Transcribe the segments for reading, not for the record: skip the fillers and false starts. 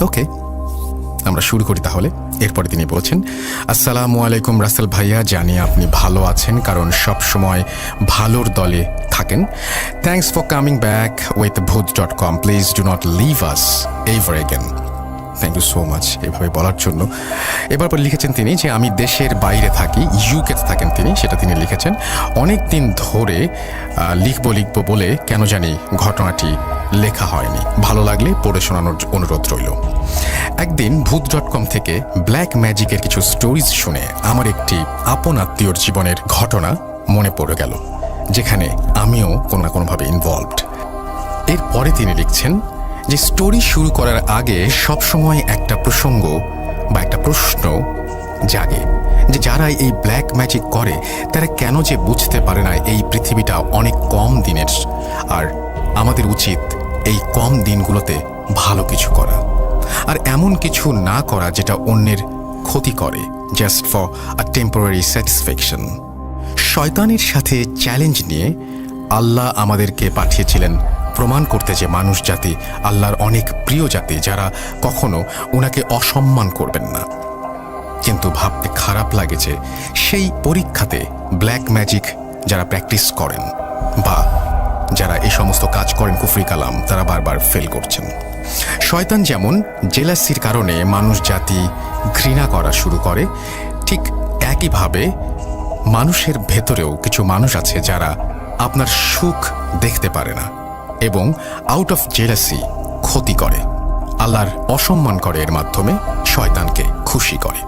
ওকে, আমরা শুরু করি তাহলে। এরপরে তিনি বলছেন, আসসালামু আলাইকুম রাসেল ভাইয়া, জানি আপনি ভালো আছেন কারণ সব সময় ভালোর দলে থাকেন। Thanks for coming back with ভূত.com, please do not leave us ever again. Thank you so much এভাবে বলার জন্য। এবার লিখেছেন তিনি যে আমি দেশের বাইরে থাকি, ইউকেতে থাকেন তিনি, সেটা তিনি লিখেছেন। অনেক দিন ধরে লিখব বলে কেন জানি ঘটনাটি লেখা হয়নি, ভালো লাগলে পড়ে শোনানোর অনুরোধ রইল। একদিন ভূত.com থেকে ব্ল্যাক ম্যাজিকের কিছু স্টোরিজ শুনে আমার একটি আপন আত্মীয়র জীবনের ঘটনা মনে পড়ে গেল, যেখানে আমিও কোনো না কোনোভাবে ইনভলভড। এরপরে তিনি লিখছেন যে স্টোরি শুরু করার আগে সবসময় একটা প্রসঙ্গ বা একটা প্রশ্ন জাগে যে যারা এই ব্ল্যাক ম্যাজিক করে তারা কেন যে বুঝতে পারে না এই পৃথিবীটা অনেক কম দিনের, আর আমাদের উচিত এই কম দিনগুলোতে ভালো কিছু করা আর এমন কিছু না করা যেটা অন্যের ক্ষতি করে, just for a temporary satisfaction. শয়তানের সাথে চ্যালেঞ্জ নিয়ে আল্লাহ আমাদেরকে পাঠিয়েছিলেন প্রমাণ করতে যে মানুষ জাতি আল্লাহর অনেক প্রিয় জাতি, যারা কখনো ওনাকে অসম্মান করবেন না। কিন্তু ভাবতে খারাপ লাগে যে সেই পরীক্ষাতে ব্ল্যাক ম্যাজিক যারা প্র্যাকটিস করেন বা যারা এই সমস্ত কাজ করেন কুফরি কালাম, তারা বারবার ফেল করছেন। শয়তান যেমন জেলাসির কারণে মানুষ জাতি ঘৃণা করা শুরু করে, ঠিক একইভাবে মানুষের ভেতরেও কিছু মানুষ আছে যারা আপনার সুখ দেখতে পারে না এবং আউট অফ জেলাসি ক্ষতি করে, আল্লাহর অসম্মান করে, এর মাধ্যমে শয়তানকে খুশি করে।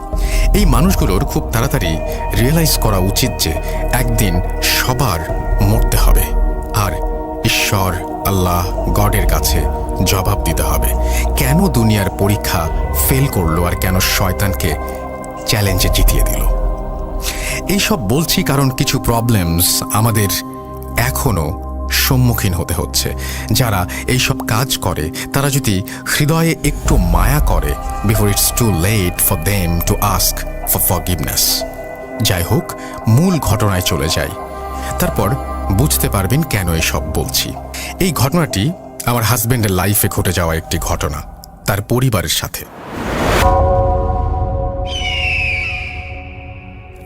এই মানুষগুলোর খুব তাড়াতাড়ি রিয়েলাইজ করা উচিত যে একদিন সবার মরতে হবে আর ঈশ্বর আল্লাহ গডের কাছে জবাব দিতে হবে কেন দুনিয়ার পরীক্ষা ফেল করলো আর কেন শয়তানকে চ্যালেঞ্জে জিতিয়ে দিল। এইসব বলছি কারণ কিছু প্রবলেমস আমাদের এখনো সম্মুখীন হতে হচ্ছে। যারা এইসব কাজ করে তারা যদি হৃদয়ে একটু মায়া করে, before it's too late for them to ask for forgiveness. যাই হোক, মূল ঘটনায় চলে যাই, তারপর বুঝতে পারবেন কেন এসব বলছি। এই ঘটনাটি আমার হাজব্যান্ডের লাইফে ঘটে যাওয়া একটি ঘটনা, তার পরিবারের সাথে।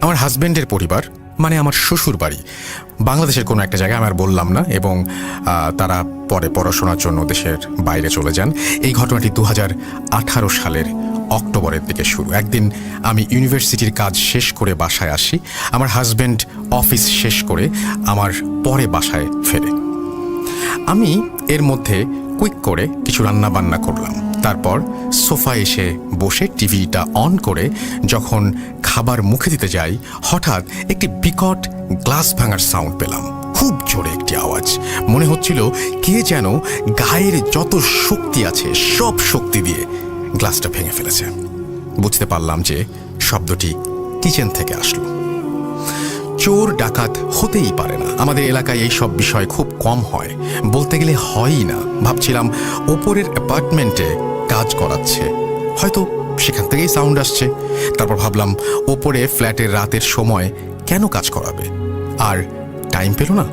আমার হাজব্যান্ডের পরিবার মানে আমার শ্বশুর বাড়ি বাংলাদেশের কোনো একটা জায়গায়, আমার বললাম না, এবং তারা পরে পড়াশোনার জন্য দেশের বাইরে চলে যান। এই ঘটনাটি 2018 সালের অক্টোবরের দিকে শুরু। একদিন আমি ইউনিভার্সিটির কাজ শেষ করে বাসায় আসি, আমার হাজব্যান্ড অফিস শেষ করে আমার পরে বাসায় ফেরে। আমি এর মধ্যে কুইক করে কিছু রান্না বান্না করলাম, তারপর সোফায় এসে বসে টিভিটা অন করে যখন খাবার মুখে দিতে যাই, হঠাৎ একটি বিকট গ্লাস ভাঙার সাউন্ড পেলাম। খুব জোরে একটি আওয়াজ, মনে হচ্ছিল কে যেন গায়ের যত শক্তি আছে সব শক্তি দিয়ে গ্লাসটা ভেঙে ফেলেছে। বুঝতে পারলাম যে শব্দটি কিচেন থেকে আসলো। চোর ডাকাত হতেই পারে না, আমাদের এলাকায় এই সব বিষয় খুব কম হয়, বলতে গেলে হয়ই না। ভাবছিলাম ওপরের অ্যাপার্টমেন্টে কাজ করাচ্ছে, হয়তো সেখান থেকেই সাউন্ড আসছে। তারপর ভাবলাম ওপরে ফ্ল্যাটের রাতের সময় কেন কাজ করাবে, আর টাইম পেল না।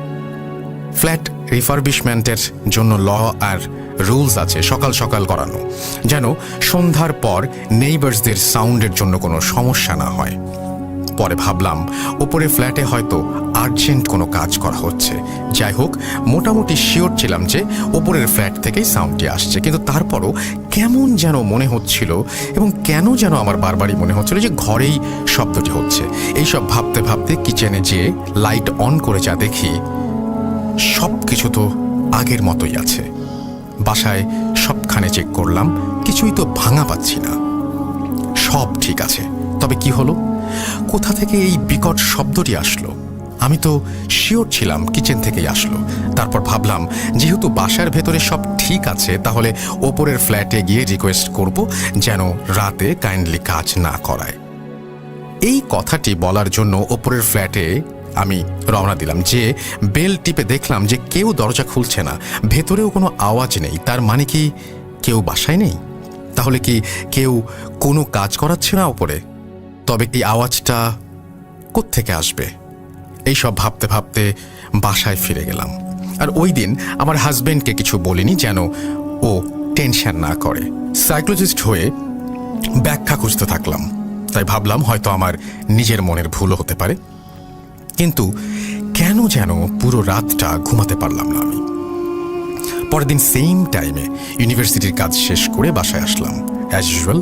ফ্ল্যাট রিফারবিশমেন্টের জন্য ল আর রুলস আছে সকাল সকাল করানো, যেন সন্ধ্যার পর নেইবার্সদের সাউন্ডের জন্য কোনো সমস্যা না হয়। পরে ভাবলাম ওপরে ফ্ল্যাটে হয়তো আর্জেন্ট কোনো কাজ করা হচ্ছে। যাই হোক, মোটামুটি শিওর ছিলাম যে ওপরের ফ্ল্যাট থেকেই সাউন্ডটি আসছে, কিন্তু তারপরও কেমন যেন মনে হচ্ছিল, এবং কেন যেন আমার বারবারই মনে হচ্ছিল যে ঘরেই শব্দটি হচ্ছে। এইসব ভাবতে ভাবতে কিচেনে যেয়ে লাইট অন করে যা দেখি, সব কিছু তো আগের মতোই আছে। বাসায় সবখানে চেক করলাম, কিছুই তো ভাঙা পাচ্ছি না, সব ঠিক আছে। তবে কি হলো, কোথা থেকে এই বিকট শব্দটি আসলো? আমি তো শিওর ছিলাম কিচেন থেকেই আসলো। তারপর ভাবলাম যেহেতু বাসার ভেতরে সব ঠিক আছে, তাহলে ওপরের ফ্ল্যাটে গিয়ে রিকোয়েস্ট করব যেন রাতে কাইন্ডলি কাজ না করায়। এই কথাটি বলার জন্য ওপরের ফ্ল্যাটে আমি রওনা দিলাম। যে বেল টিপে দেখলাম যে কেউ দরজা খুলছে না, ভেতরেও কোনো আওয়াজ নেই। তার মানে কি কেউ বাসায় নেই? তাহলে কি কেউ কোনো কাজ করাচ্ছে না ওপরে? তবে এই আওয়াজটা কোত্থেকে আসবে? এইসব ভাবতে ভাবতে বাসায় ফিরে গেলাম। আর ওই দিন আমার হাজব্যান্ডকে কিছু বলিনি, যেন ও টেনশন না করে। সাইকোলজিস্ট হয়ে ব্যাখ্যা খুঁজতে থাকলাম, তাই ভাবলাম হয়তো আমার নিজের মনের ভুলও হতে পারে। কিন্তু কেন যেন পুরো রাতটা ঘুমাতে পারলাম না আমি। পরের দিন সেম টাইমে ইউনিভার্সিটির কাজ শেষ করে বাসায় আসলাম। অ্যাজ ইউজুয়াল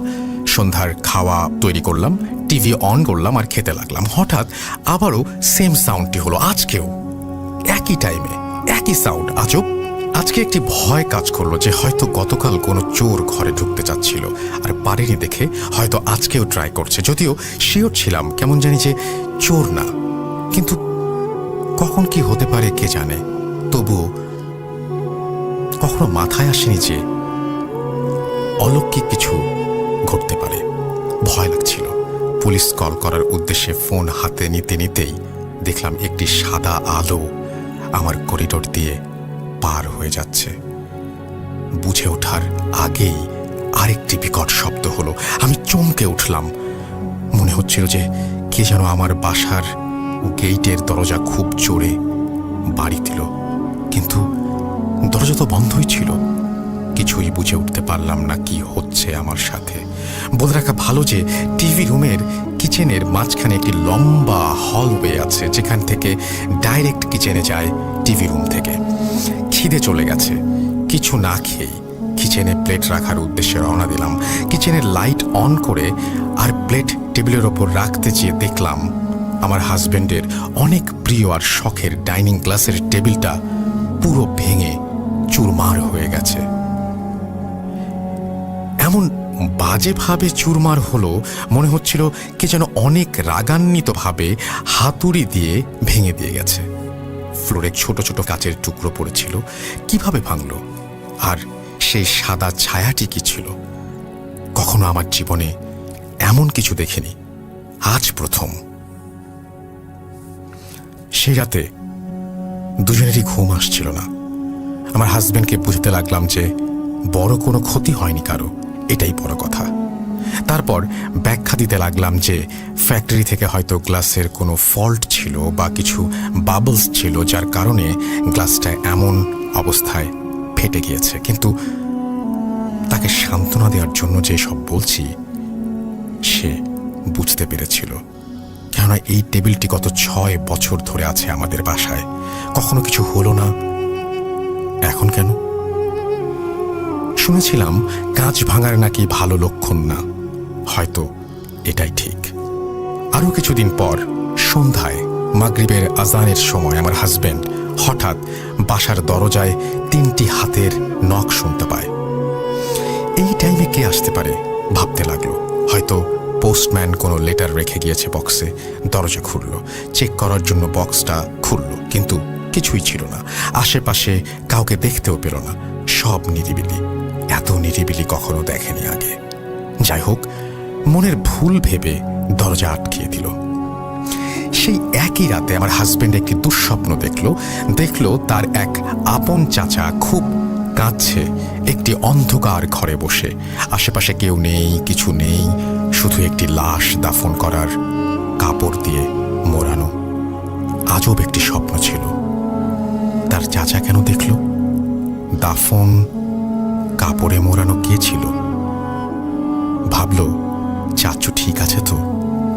সন্ধ্যার খাওয়া তৈরি করলাম, টিভি অন করলাম আর খেতে লাগলাম। হঠাৎ আবারও সেম সাউন্ডটি হলো, আজকেও একই টাইমে একই সাউন্ড। আজব, আজকে একটি ভয় কাজ করলো যে হয়তো গতকাল কোনো চোর ঘরে ঢুকতে চাচ্ছিল আর পারেনি দেখে হয়তো আজকেও ট্রাই করছে। যদিও শিওর ছিলাম কেমন জানি যে চোর না, কিন্তু কখন কি হতে পারে কে জানে। তবুও কখনো মাথায় আসেনি যে অলৌকিক কিছু ঘটতে পারে। ভয় লাগছিল। পুলিশ কল করার উদ্দেশ্যে ফোন হাতে নিতে নিতেই দেখলাম একটি সাদা আলো আমার করিডোর দিয়ে পার হয়ে যাচ্ছে। বুঝে ওঠার আগেই আরেকটি বিকট শব্দ হলো। আমি চমকে উঠলাম। মনে হচ্ছিল যে কে যেন আমার বাসার গেইটের দরজা খুব জোরে বাড়ি দিল, কিন্তু দরজা তো বন্ধই ছিল। কিছুই বুঝে উঠতে পারলাম না কি হচ্ছে আমার সাথে। বলে রাখা ভালো যে টিভি রুমের কিচেনের মাঝখানে একটি লম্বা হলওয়ে আছে, যেখান থেকে ডাইরেক্ট কিচেনে যায় টিভি রুম থেকে। খিদে চলে গেছে। কিছু না খেয়েই কিচেনে প্লেট রাখার উদ্দেশ্যে রওনা দিলাম। কিচেনের লাইট অন করে আর প্লেট টেবিলের ওপর রাখতে চেয়ে দেখলাম আমার হাজবেন্ডের অনেক প্রিয় আর শখের ডাইনিং গ্লাসের টেবিলটা পুরো ভেঙে চুরমার হয়ে গেছে। এমন বাজেভাবে চুরমার হলো মনে হচ্ছিল কে যেন অনেক রাগান্বিতভাবে হাতুড়ি দিয়ে ভেঙে দিয়ে গেছে। ফ্লোরে ছোট ছোট কাচের টুকরো পড়েছিল। কিভাবে ভাঙলো? আর সেই সাদা ছায়াটি কি ছিল? কখনো আমার জীবনে এমন কিছু দেখিনি, আজ প্রথম। সেই রাতে দুজনেরই ঘুম আসছিল না। আমার হাজবেন্ডকে বুঝতে লাগলাম যে বড় কোনো ক্ষতি হয়নি কারো, এটাই বড় কথা। তারপর ব্যাখ্যা দিতে লাগলাম যে ফ্যাক্টরি থেকে হয়তো গ্লাসের কোনো ফল্ট ছিল বা কিছু বাবলস ছিল, যার কারণে গ্লাসটা এমন অবস্থায় ফেটে গিয়েছে। কিন্তু তাকে সান্ত্বনা দেওয়ার জন্য যে সব বলছি সে বুঝতে পেরেছিল, কেননা এই টেবিলটি গত 6 বছর ধরে আছে আমাদের বাসায়। কখনো কিছু হলো না, এখন কেন? শুনেছিলাম কাঁচ ভাঙার নাকি ভালো লক্ষণ না, হয়তো এটাই ঠিক। আরও কিছুদিন পর সন্ধ্যায় মাগরিবের আজানের সময় আমার হাজবেন্ড হঠাৎ বাসার দরজায় 3টি হাতের নখ শুনতে পায়। এই টাইমে কে আসতে পারে ভাবতে লাগলো। হয়তো পোস্টম্যান কোনো লেটার রেখে গিয়েছে বক্সে। দরজা খুলল, চেক করার জন্য বক্সটা খুলল, কিন্তু কিছুই ছিল না। আশেপাশে কাউকে দেখতেও পেল না। সব নিরিবিলি। এত নিরিবিলি কখনো দেখেনি আগে। যাই হোক, মনের ভুল ভেবে দরজা আটকিয়ে দিল। সেই একই রাতে আমার হাজবেন্ড একটি দুঃস্বপ্ন দেখল তার এক আপন চাচা খুব কাঁদছে একটি অন্ধকার ঘরে বসে। আশেপাশে কেউ নেই, কিছু নেই, শুধু একটি লাশ দাফন করার কাপড় দিয়ে মোড়ানো। আজব একটি স্বপ্ন ছিল। তার চাচা কেন দেখল? দাফন কাপড়ে মোড়ানো কে ছিল? ভাবল চাচু ঠিক আছে তো।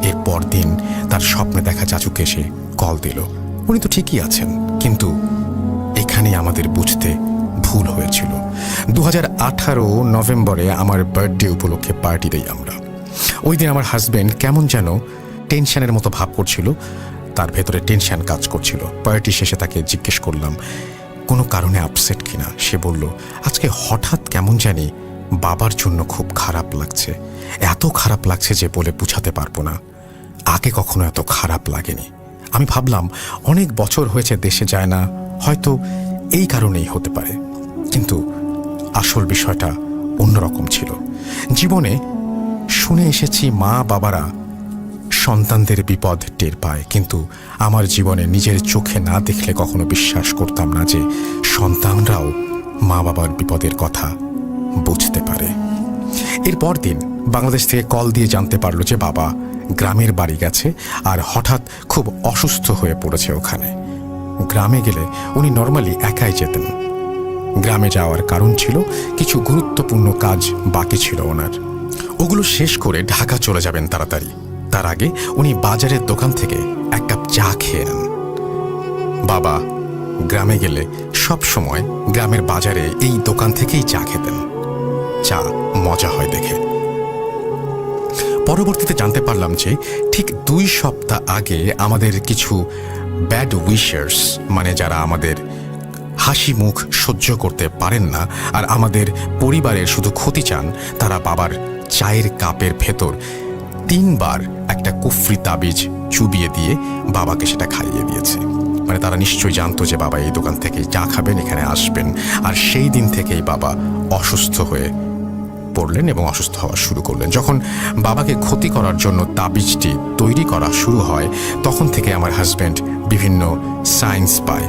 এর পরদিন তার স্বপ্নে দেখা চাচুকে এসে কল দিল। উনি তো ঠিকই আছেন, কিন্তু এখানেই আমাদের বুঝতে ভুল হয়েছিল। 2018 নভেম্বরে আমার বার্থডে উপলক্ষে পার্টি দেই আমরা। ওই দিন আমার হাজবেন্ড কেমন যেন টেনশনের মতো ভাব করছিল, তার ভেতরে টেনশন কাজ করছিল। পার্টি শেষে তাকে জিজ্ঞেস করলাম কোনো কারণে আপসেট কিনা। সে বলল আজকে হঠাৎ কেমন জানি বাবার জন্য খুব খারাপ লাগছে। এত খারাপ লাগছে যে বলে বুঝাতে পারবো না। আগে কখনো এত খারাপ লাগেনি। আমি ভাবলাম অনেক বছর হয়েছে দেশে যায় না, হয়তো এই কারণেই হতে পারে। কিন্তু আসল বিষয়টা অন্যরকম ছিল। জীবনে শুনে এসেছি মা বাবারা সন্তানদের বিপদ টের পায়, কিন্তু আমার জীবনে নিজের চোখে না দেখলে কখনো বিশ্বাস করতাম না যে সন্তানরাও মা বাবার বিপদের কথা বুঝতে পারে। এরপর দিন বাংলাদেশ থেকে কল দিয়ে জানতে পারলো যে বাবা গ্রামের বাড়ি গেছে আর হঠাৎ খুব অসুস্থ হয়ে পড়েছে ওখানে। গ্রামে গেলে উনি নর্মালি একাই যেতেন, গ্রামে যাওয়ার কারণ ছিল কিছু গুরুত্বপূর্ণ কাজ বাকি ছিল ওনার। ওগুলো শেষ করে ঢাকা চলে যাবেন তাড়াতাড়ি। তার আগে উনি বাজারের দোকান থেকে এক কাপ চা খেয়ে নেন। বাবা গ্রামে গেলে সব সময় গ্রামের বাজারে এই দোকান থেকেই চা খেতেন। চা মজা হয় দেখে। পরবর্তীতে জানতে পারলাম যে ঠিক 2 সপ্তাহ আগে আমাদের কিছু ব্যাড উইশার্স, মানে যারা আমাদের হাসি মুখ সহ্য করতে পারেন না আর আমাদের পরিবারের শুধু ক্ষতি চান, তারা বাবার চায়ের কাপের ভেতর 3 বার একটা কুফরি তাবিজ চুবিয়ে দিয়ে বাবাকে সেটা খাইয়ে দিয়েছে। মানে তারা নিশ্চয়ই জানতো যে বাবা এই দোকান থেকেই চা খাবেন, এখানে আসবেন। আর সেই দিন থেকেই বাবা অসুস্থ হয়ে পড়লেন এবং অসুস্থ হওয়া শুরু করলেন। যখন বাবাকে ক্ষতি করার জন্য তাবিজটি তৈরি করা শুরু হয়, তখন থেকে আমার হাজব্যান্ড বিভিন্ন সাইন্স পায়।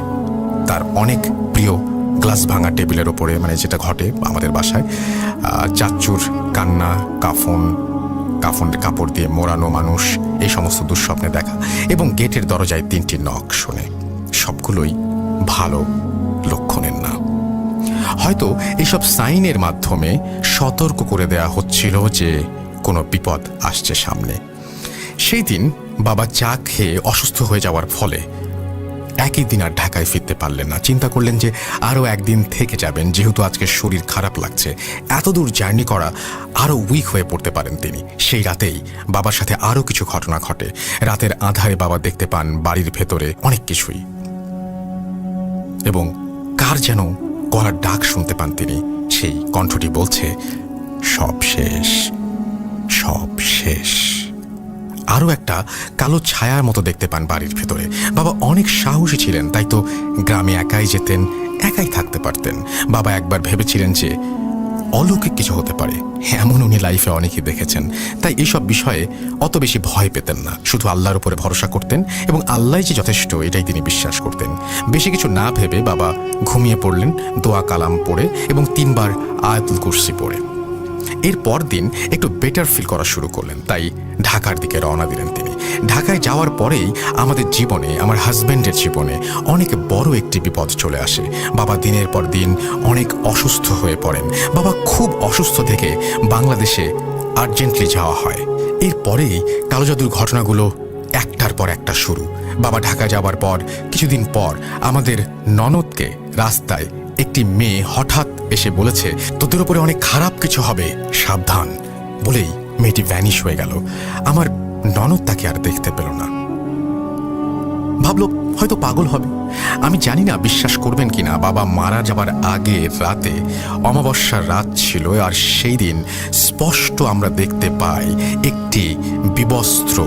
তার অনেক প্রিয় গ্লাস ভাঙা টেবিলের ওপরে, মানে যেটা ঘটে আমাদের বাসায়, চাচ্চুর কান্না, কাপড় দিয়ে মোড়ানো মানুষ, এই সমস্ত দুঃস্বপ্নে দেখা, এবং গেটের দরজায় 3টি নক শোনে। সবগুলোই ভালো লক্ষণের না। হয়তো এইসব সাইনের মাধ্যমে সতর্ক করে দেয়া হচ্ছিল যে কোনো বিপদ আসছে সামনে। সেই দিন বাবা চা খেয়ে অসুস্থ হয়ে যাওয়ার ফলে একই দিন আর ঢাকায় ফিরতে পারলেন না। চিন্তা করলেন যে আরও একদিন থেকে যাবেন, যেহেতু আজকে শরীর খারাপ লাগছে। এত দূর জার্নি করা, আরও উইক হয়ে পড়তে পারেন তিনি। সেই রাতেই বাবার সাথে আরও কিছু ঘটনা ঘটে। রাতের আঁধারে বাবা দেখতে পান বাড়ির ভেতরে অনেক কিছুই, এবং কার যেন গলার ডাক শুনতে পান তিনি। সেই কণ্ঠটি বলছে, সব শেষ, সব শেষ। আরও একটা কালো ছায়ার মতো দেখতে পান বাড়ির ভেতরে। বাবা অনেক সাহসী ছিলেন, তাই তো গ্রামে একাই যেতেন, একাই থাকতে পারতেন। বাবা একবার ভেবেছিলেন যে অলৌকিক কিছু হতে পারে, এমন উনি লাইফে অনেকেই দেখেছেন। তাই এইসব বিষয়ে অত বেশি ভয় পেতেন না, শুধু আল্লাহর উপরে ভরসা করতেন এবং আল্লাহ যে যথেষ্ট এটাই তিনি বিশ্বাস করতেন। বেশি কিছু না ভেবে বাবা ঘুমিয়ে পড়লেন দোয়া কালাম পড়ে এবং 3 বার আয়াতুল কুরসি পড়ে। এর পর দিন একটু বেটার ফিল করা শুরু করলেন, তাই ঢাকার দিকে রওনা দিলেন তিনি। ঢাকায় যাওয়ার পরেই আমাদের জীবনে, আমার হাজব্যান্ডের জীবনে অনেক বড় একটি বিপদ চলে আসে। বাবা দিনের পর দিন অনেক অসুস্থ হয়ে পড়েন। বাবা খুব অসুস্থ থেকে বাংলাদেশে আর্জেন্টলি যাওয়া হয়। এরপরেই কালো জাদুর ঘটনাগুলো একটার পর একটা শুরু। বাবা ঢাকা যাওয়ার পর কিছুদিন পর আমাদের ননদকে রাস্তায় একটি মেয়ে হঠাৎ এসে বলেছে, তোদের উপরে অনেক খারাপ কিছু হবে, সাবধান। বলেই মেয়েটি ভ্যানিশ হয়ে গেল। আমার ননদ তাকে আর দেখতে পেল না। ভাবলো হয়তো পাগল হবে। আমি জানি না বিশ্বাস করবেন কিনা, বাবা মারা যাবার আগে রাতে অমাবস্যার রাত ছিল, আর সেই দিন স্পষ্ট আমরা দেখতে পাই একটি বিবস্ত্র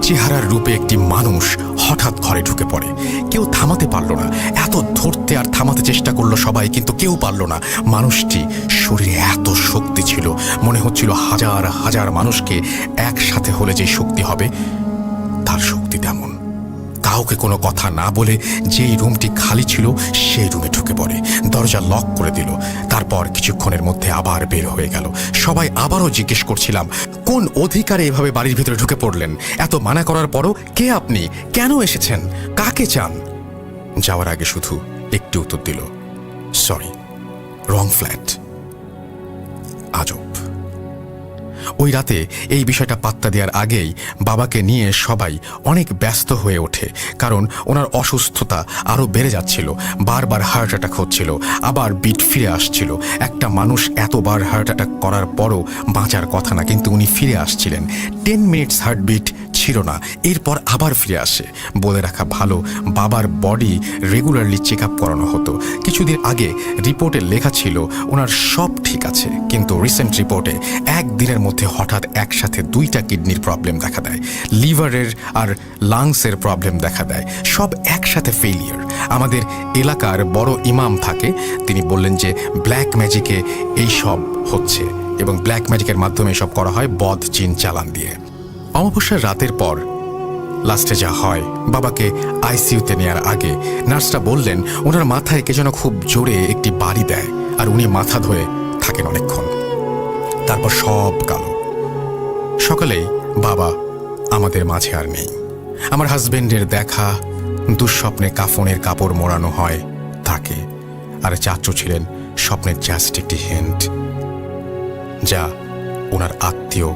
চেহারার রূপে একটি মানুষ হঠাৎ ঘরে ঢুকে পড়ে। কেউ থামাতে পারল না। এত ধরতে আর থামাতে চেষ্টা করলো সবাই, কিন্তু কেউ পারল না। মানুষটি শরীরে এত শক্তি ছিল, মনে হচ্ছিল হাজার হাজার মানুষকে একসাথে হলে যে শক্তি হবে, তার শক্তি তেমন। কাউকে কোনো কথা না বলে যেই রুমটি খালি ছিল সেই রুমে ঢুকে পড়ে, দরজা লক করে দিল। তারপর কিছুক্ষণের মধ্যে আবার বের হয়ে গেল। সবাই আবারও জিজ্ঞেস করছিলাম, কোন অধিকারে এভাবে বাড়ির ভিতরে ঢুকে পড়লেন? এত মানা করার পরও কে আপনি? কেন এসেছেন? কাকে চান? যাওয়ার আগে শুধু একটি উত্তর দিল, সরি, রং ফ্ল্যাট। আজব। ওই রাতে এই বিষয়টা পাত্তা দেওয়ার আগেই বাবাকে নিয়ে সবাই অনেক ব্যস্ত হয়ে ওঠে, কারণ ওনার অসুস্থতা আরও বেড়ে যাচ্ছিল। বারবার হার্ট অ্যাটাক হচ্ছিল, আবার বিট ফিরে আসছিল। একটা মানুষ এতবার হার্ট অ্যাটাক করার পরও বাঁচার কথা না, কিন্তু উনি ফিরে আসছিলেন। 10 মিনিটস হার্টবিট ছিল না, এরপর আবার ফিরে আসে। বলে রাখা ভালো, বাবার বডি রেগুলারলি চেক আপ করানো হতো। কিছুদিন আগে রিপোর্টে লেখা ছিল ওনার সব ঠিক আছে, কিন্তু রিসেন্ট রিপোর্টে একদিনের মধ্যে হঠাৎ একসাথে 2টা কিডনির প্রবলেম দেখা দেয়, লিভারের আর লাংসের প্রবলেম দেখা দেয়, সব একসাথে ফেলিয়ার। আমাদের এলাকার বড় ইমাম থাকে, তিনি বললেন যে ব্ল্যাক ম্যাজিকে এই সব হচ্ছে এবং ব্ল্যাক ম্যাজিকের মাধ্যমে সব করা হয় বদ জিন চালান দিয়ে। অমাবস্যার রাতের পর লাস্টে যা হয়, বাবাকে আইসিইউতে নেওয়ার আগে নার্সরা বললেন ওনার মাথায় কে যেন খুব জোরে একটি বাড়ি দেয়, আর উনি মাথা ধরে থাকেন অনেকক্ষণ। তারপর সব কালো। সকালেই বাবা আমাদের মাঝে আর নেই। আমার হাজবেন্ডের দেখা দুঃস্বপ্নে কাফনের কাপড় মোড়ানো হয় তাকে, আর চাচু ছিলেন স্বপ্নের জাস্ট একটি হিন্ট, যা ওনার আত্মীয়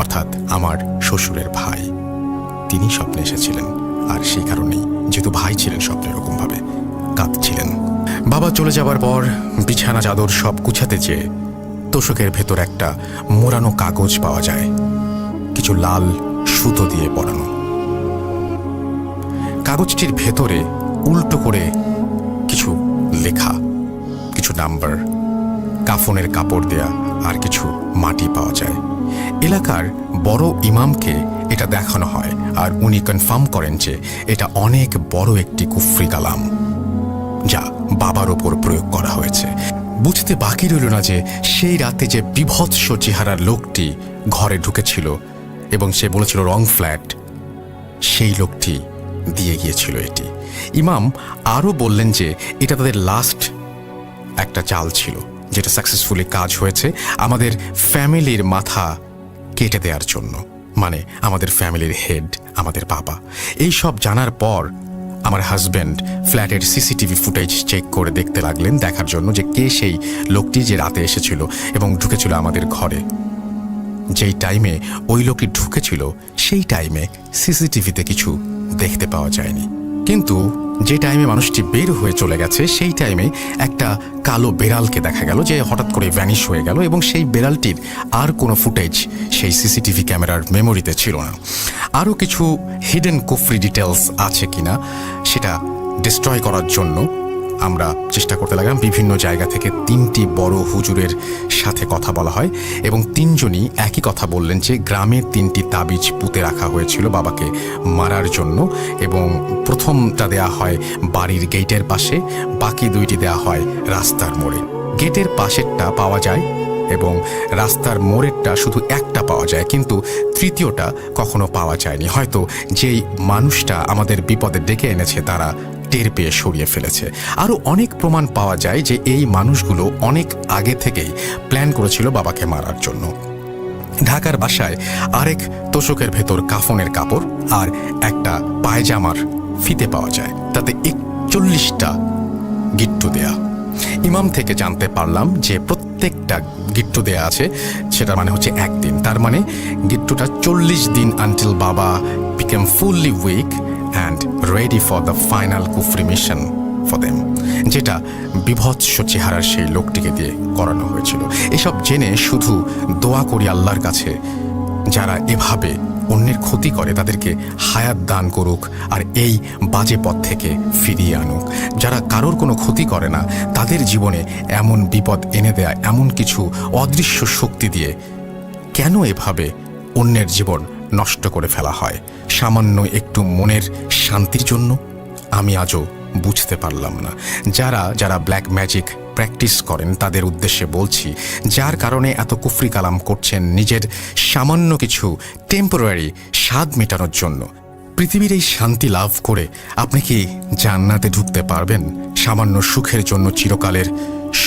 অর্থাৎ আমার শ্বশুরের ভাই তিনি স্বপ্নে এসেছিলেন। আর সেই কারণেই যেহেতু ভাই ছিলেন স্বপ্নে এরকমভাবে কাঁদছিলেন। বাবা চলে যাবার পর বিছানা চাদর সব গুছাতে যেয়ে তোষকের ভেতর একটা মোড়ানো কাগজ পাওয়া যায়, কিছু লাল সুতো দিয়ে পরানো। কাগজটির ভেতরে উল্টো করে কিছু লেখা, কিছু নাম্বার, কাফনের কাপড় দেয়া আর কিছু মাটি পাওয়া যায়। এলাকার বড় ইমামকে এটা দেখানো হয় আর উনি কনফার্ম করেন যে এটা অনেক বড় একটি কুফরি কালাম, যা বাবার ওপর প্রয়োগ করা হয়েছে। বুঝতে বাকি রইল না যে সেই রাতে যে বিভৎস চেহারার লোকটি ঘরে ঢুকেছিল এবং সে বলেছিল রং ফ্ল্যাট, সেই লোকটি দিয়ে গিয়েছিল এটি। ইমাম আরও বললেন যে এটা তাদের লাস্ট একটা চাল ছিল, যেটা সাকসেসফুলি কাজ হয়েছে আমাদের ফ্যামিলির মাথা কেটে দেওয়ার জন্য, মানে আমাদের ফ্যামিলির হেড আমাদের বাবা। এই সব জানার পর আমার হাজব্যান্ড ফ্ল্যাটের সিসিটিভি ফুটেজ চেক করে দেখতে লাগলেন, দেখার জন্য যে কে সেই লোকটি যে রাতে এসেছিল এবং ঢুকেছিল আমাদের ঘরে। যেই টাইমে ওই লোকটি ঢুকেছিল সেই টাইমে সিসিটিভিতে কিছু দেখতে পাওয়া যায়নি, কিন্তু যে টাইমে মানুষটি বের হয়ে চলে গেছে সেই টাইমে একটা কালো বেড়ালকে দেখা গেল যে হঠাৎ করে ভ্যানিশ হয়ে গেল, এবং সেই বেড়ালটির আর কোনো ফুটেজ সেই সিসিটিভি ক্যামেরার মেমোরিতে ছিল না। আরও কিছু হিডেন কুফরি ডিটেলস আছে কিনা সেটা ডিস্ট্রয় করার জন্য আমরা চেষ্টা করতে লাগলাম। বিভিন্ন জায়গা থেকে 3টি বড় হুজুরের সাথে কথা বলা হয় এবং 3জনই একই কথা বললেন যে গ্রামে 3টি তাবিজ পুঁতে রাখা হয়েছিল বাবাকে মারার জন্য, এবং প্রথমটা দেয়া হয় বাড়ির গেটের পাশে, বাকি 2টি দেয়া হয় রাস্তার মোড়ে। গেটের পাশেরটা পাওয়া যায় এবং রাস্তার মোড়েরটা শুধু একটা পাওয়া যায়, কিন্তু তৃতীয়টা কখনো পাওয়া যায়নি। হয়তো যেই মানুষটা আমাদের বিপদে ডেকে এনেছে তারা টের পেয়ে সরিয়ে ফেলেছে। আরও অনেক প্রমাণ পাওয়া যায় যে এই মানুষগুলো অনেক আগে থেকেই প্ল্যান করেছিল বাবাকে মারার জন্য। ঢাকার বাসায় আরেক তোষকের ভেতর কাফনের কাপড় আর একটা পায়জামার ফিতে পাওয়া যায়, তাতে 41টা গিট্টু দেয়া। ইমাম থেকে জানতে পারলাম যে প্রত্যেকটা গিট্টু দেয়া আছে, সেটা মানে হচ্ছে একদিন, তার মানে গিট্টুটা 40 দিন আনটিল বাবা became fully weak and ready for the final kufri mission for them, যেটা বিভৎস চেহারার সেই লোকটিকে দিয়ে করানো হয়েছিল। এসব জেনে শুধু দোয়া করি আল্লাহর কাছে, যারা এভাবে অন্যের ক্ষতি করে তাদেরকে হায়াত দান করুক আর এই বাজে পথ থেকে ফিরিয়ে আনুক। যারা কারোর কোনো ক্ষতি করে না তাদের জীবনে এমন বিপদ এনে দেয়া এমন কিছু অদৃশ্য শক্তি দিয়ে কেন এভাবে অন্যের জীবন নষ্ট করে ফেলা হয় সামান্য একটু মনের শান্তির জন্য, আমি আজও বুঝতে পারলাম না। যারা ব্ল্যাক ম্যাজিক প্র্যাকটিস করেন তাদের উদ্দেশ্যে বলছি, যার কারণে এত কুফরি কালাম করছেন নিজের সামান্য কিছু টেম্পোরারি স্বাদ মেটানোর জন্য, পৃথিবীর এই শান্তি লাভ করে আপনি কি জান্নাতে ঢুকতে পারবেন? সামান্য সুখের জন্য চিরকালের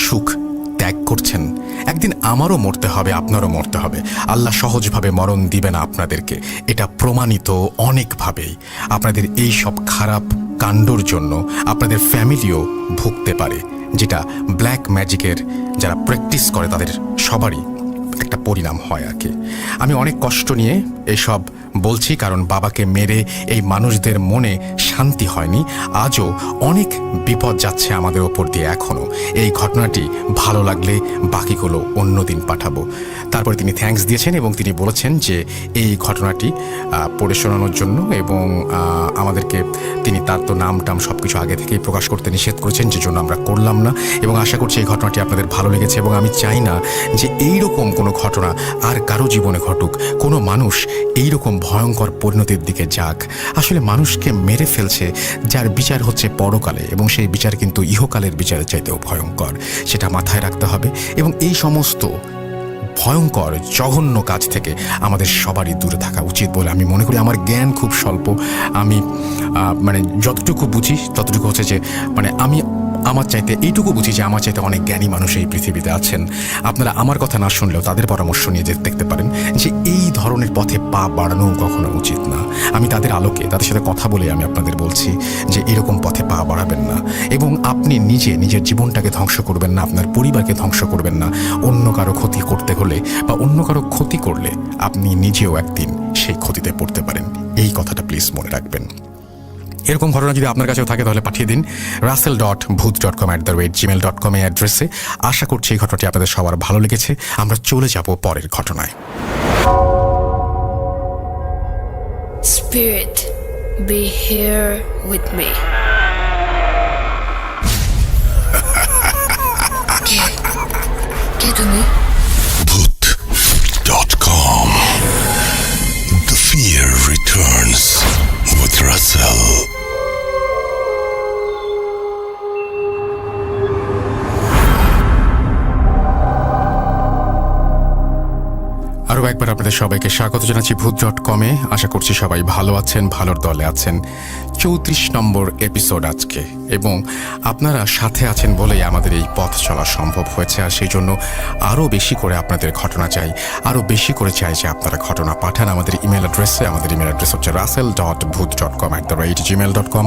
সুখ ত্যাগ করছেন। একদিন আমারও মরতে হবে, আপনারও মরতে হবে। আল্লাহ সহজভাবে মরণ দিবে না আপনাদেরকে, এটা প্রমাণিত অনেকভাবেই। আপনাদের এই সব খারাপ কাণ্ডর জন্য আপনাদের ফ্যামিলিও ভুগতে পারে, যেটা ব্ল্যাক ম্যাজিকের যারা প্র্যাকটিস করে তাদের সবারই একটা পরিণাম হয় আর কি। আমি অনেক কষ্ট নিয়ে এসব বলছি, কারণ বাবাকে মেরে এই মানুষদের মনে শান্তি হয়নি। আজও অনেক বিপদ যাচ্ছে আমাদের ওপর দিয়ে এখনও। এই ঘটনাটি ভালো লাগলে বাকিগুলো অন্য দিন পাঠাবো। তারপরে তিনি থ্যাঙ্কস দিয়েছেন এবং তিনি বলেছেন যে এই ঘটনাটি পড়ে শোনানোর জন্য, এবং আমাদেরকে তিনি তার তো নাম টাম সব কিছু আগে থেকেই প্রকাশ করতে নিষেধ করেছেন, যে জন্য আমরা করলাম না। এবং আশা করছি এই ঘটনাটি আপনাদের ভালো লেগেছে, এবং আমি চাই না যে এইরকম কোনো ঘটনা আর কারো জীবনে ঘটুক, কোনো মানুষ এইরকম ভয়ঙ্কর পরিণতির দিকে যাক। আসলে মানুষকে মেরে ফেলছে যার বিচার হচ্ছে পরকালে, এবং সেই বিচার কিন্তু ইহকালের বিচারের চাইতেও ভয়ঙ্কর, সেটা মাথায় রাখতে হবে। এবং এই সমস্ত ভয়ঙ্কর জঘন্য কাজ থেকে আমাদের সবারই দূরে থাকা উচিত বলে আমি মনে করি। আমার জ্ঞান খুব স্বল্প, আমি মানে যতটুকু বুঝি ততটুকু হচ্ছে যে মানে আমি আমার চাইতে এইটুকু বুঝি যে আমার চাইতে অনেক জ্ঞানী মানুষ এই পৃথিবীতে আছেন। আপনারা আমার কথা না শুনলেও তাদের পরামর্শ নিয়ে যে দেখতে পারেন যে এই ধরনের পথে পা বাড়ানো কখনো উচিত না। আমি তাদের আলোকে তাদের সাথে কথা বলে আমি আপনাদের বলছি যে এরকম পথে পা বাড়াবেন না, এবং আপনি নিজের জীবনটাকে ধ্বংস করবেন না, আপনার পরিবারকে ধ্বংস করবেন না। অন্য কারো ক্ষতি করতে হলে বা অন্য কারো ক্ষতি করলে আপনি নিজেও একদিন সেই ক্ষতিতে পড়তে পারেন। এই কথাটা প্লিজ মনে রাখবেন। এরকম ঘটনা যদি আপনার কাছেও থাকে তাহলে পাঠিয়ে দিন russell.bhoot.com@gmail.com এই অ্যাড্রেসে। আশা করছি এই ঘটনাটি আপনাদের সবার ভালো লেগেছে। আমরা চলে যাব পরের ঘটনায়। Spirit, be here with me. কে তুমি? Bhoot.com. The fear returns with Russell. আরও একবার আপনাদের সবাইকে স্বাগত জানাচ্ছি Bhoot.com-এ। আশা করছি সবাই ভালো আছেন, ভালোর দলে আছেন। 34 নম্বর এপিসোড আজকে, এবং আপনারা সাথে আছেন বলেই আমাদের এই পথ চলা সম্ভব হয়েছে। আর সেই জন্য আরও বেশি করে আপনাদের ঘটনা চাই, আরও বেশি করে চাই যে আপনারা ঘটনা পাঠান আমাদের ইমেল অ্যাড্রেসে। আমাদের ইমেল অ্যাড্রেস হচ্ছে russell.bhoot.com@gmail.com।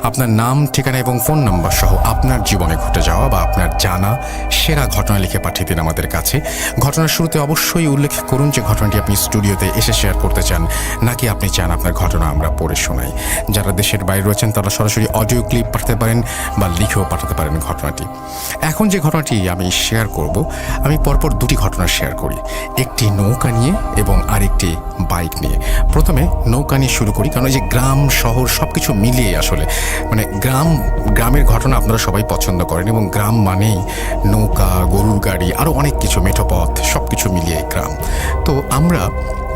আপনার নাম, ঠিকানা এবং ফোন নাম্বার সহ আপনার জীবনে ঘটে যাওয়া বা আপনার জানা সেরা ঘটনা লিখে পাঠিয়ে দিন আমাদের কাছে। ঘটনার শুরুতে অবশ্যই উল্লেখ করুন যে ঘটনাটি আপনি স্টুডিওতে এসে শেয়ার করতে চান, নাকি আপনি চান আপনার ঘটনা আমরা পড়ে শোনাই। যারা দেশের বাইরে রয়েছেন তারা সরাসরি অডিও ক্লিপ পাঠাতে পারেন বা লিখেও পাঠাতে পারেন ঘটনাটি। এখন যে ঘটনাটি আমি শেয়ার করব, আমি পরপর দুটি ঘটনা শেয়ার করি, একটি নৌকা নিয়ে এবং আরেকটি বাইক নিয়ে। প্রথমে নৌকা নিয়ে শুরু করি, কারণ এই যে গ্রাম শহর সব কিছু মিলিয়ে আসলে মানে গ্রামের ঘটনা আপনারা সবাই পছন্দ করেন, এবং গ্রাম মানেই নৌকা, গরুর গাড়ি, আরও অনেক কিছু, মেঠোপথ, সব কিছু মিলিয়ে গ্রাম। তো আমরা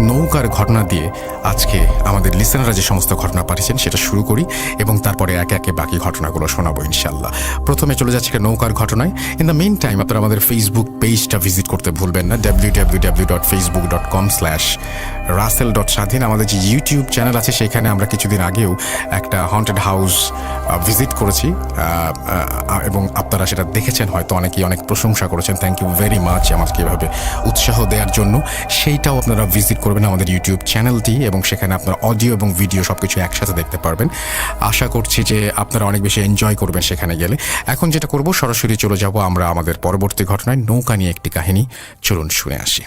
নৌকার ঘটনা দিয়ে আজকে আমাদের লিসেনাররা যে সমস্ত ঘটনা পাঠিয়েছেন সেটা শুরু করি, এবং তারপরে একে একে বাকি ঘটনাগুলো শোনাবো ইনশাল্লাহ। প্রথমে চলে যাচ্ছে নৌকার ঘটনায়। ইন দ্য মেইন টাইম আপনারা আমাদের ফেসবুক পেজটা ভিজিট করতে ভুলবেন না, www.facebook.com/russell.স্বাধীন। আমাদের যে ইউটিউব চ্যানেল আছে সেখানে আমরা কিছুদিন আগেও একটা হন্টেড হাউস ভিজিট করেছি, এবং আপনারা সেটা দেখেছেন হয়তো, অনেকেই অনেক প্রশংসা করেছেন। থ্যাংক ইউ ভেরি মাচ আমাকে এভাবে উৎসাহ দেওয়ার জন্য। সেইটাও আপনারা ভিজিট করবেন আমাদের ইউটিউব চ্যানেলটি, এবং সেখানে আপনারা অডিও এবং ভিডিও সব কিছু একসাথে দেখতে পারবেন। আশা করছি যে আপনারা অনেক বেশি এনজয় করবেন সেখানে গেলে। এখন যেটা করব, সরাসরি চলে যাব আমরা আমাদের পরবর্তী ঘটনায়। নৌকা নিয়ে একটি কাহিনী, চলুন শুনে আসি।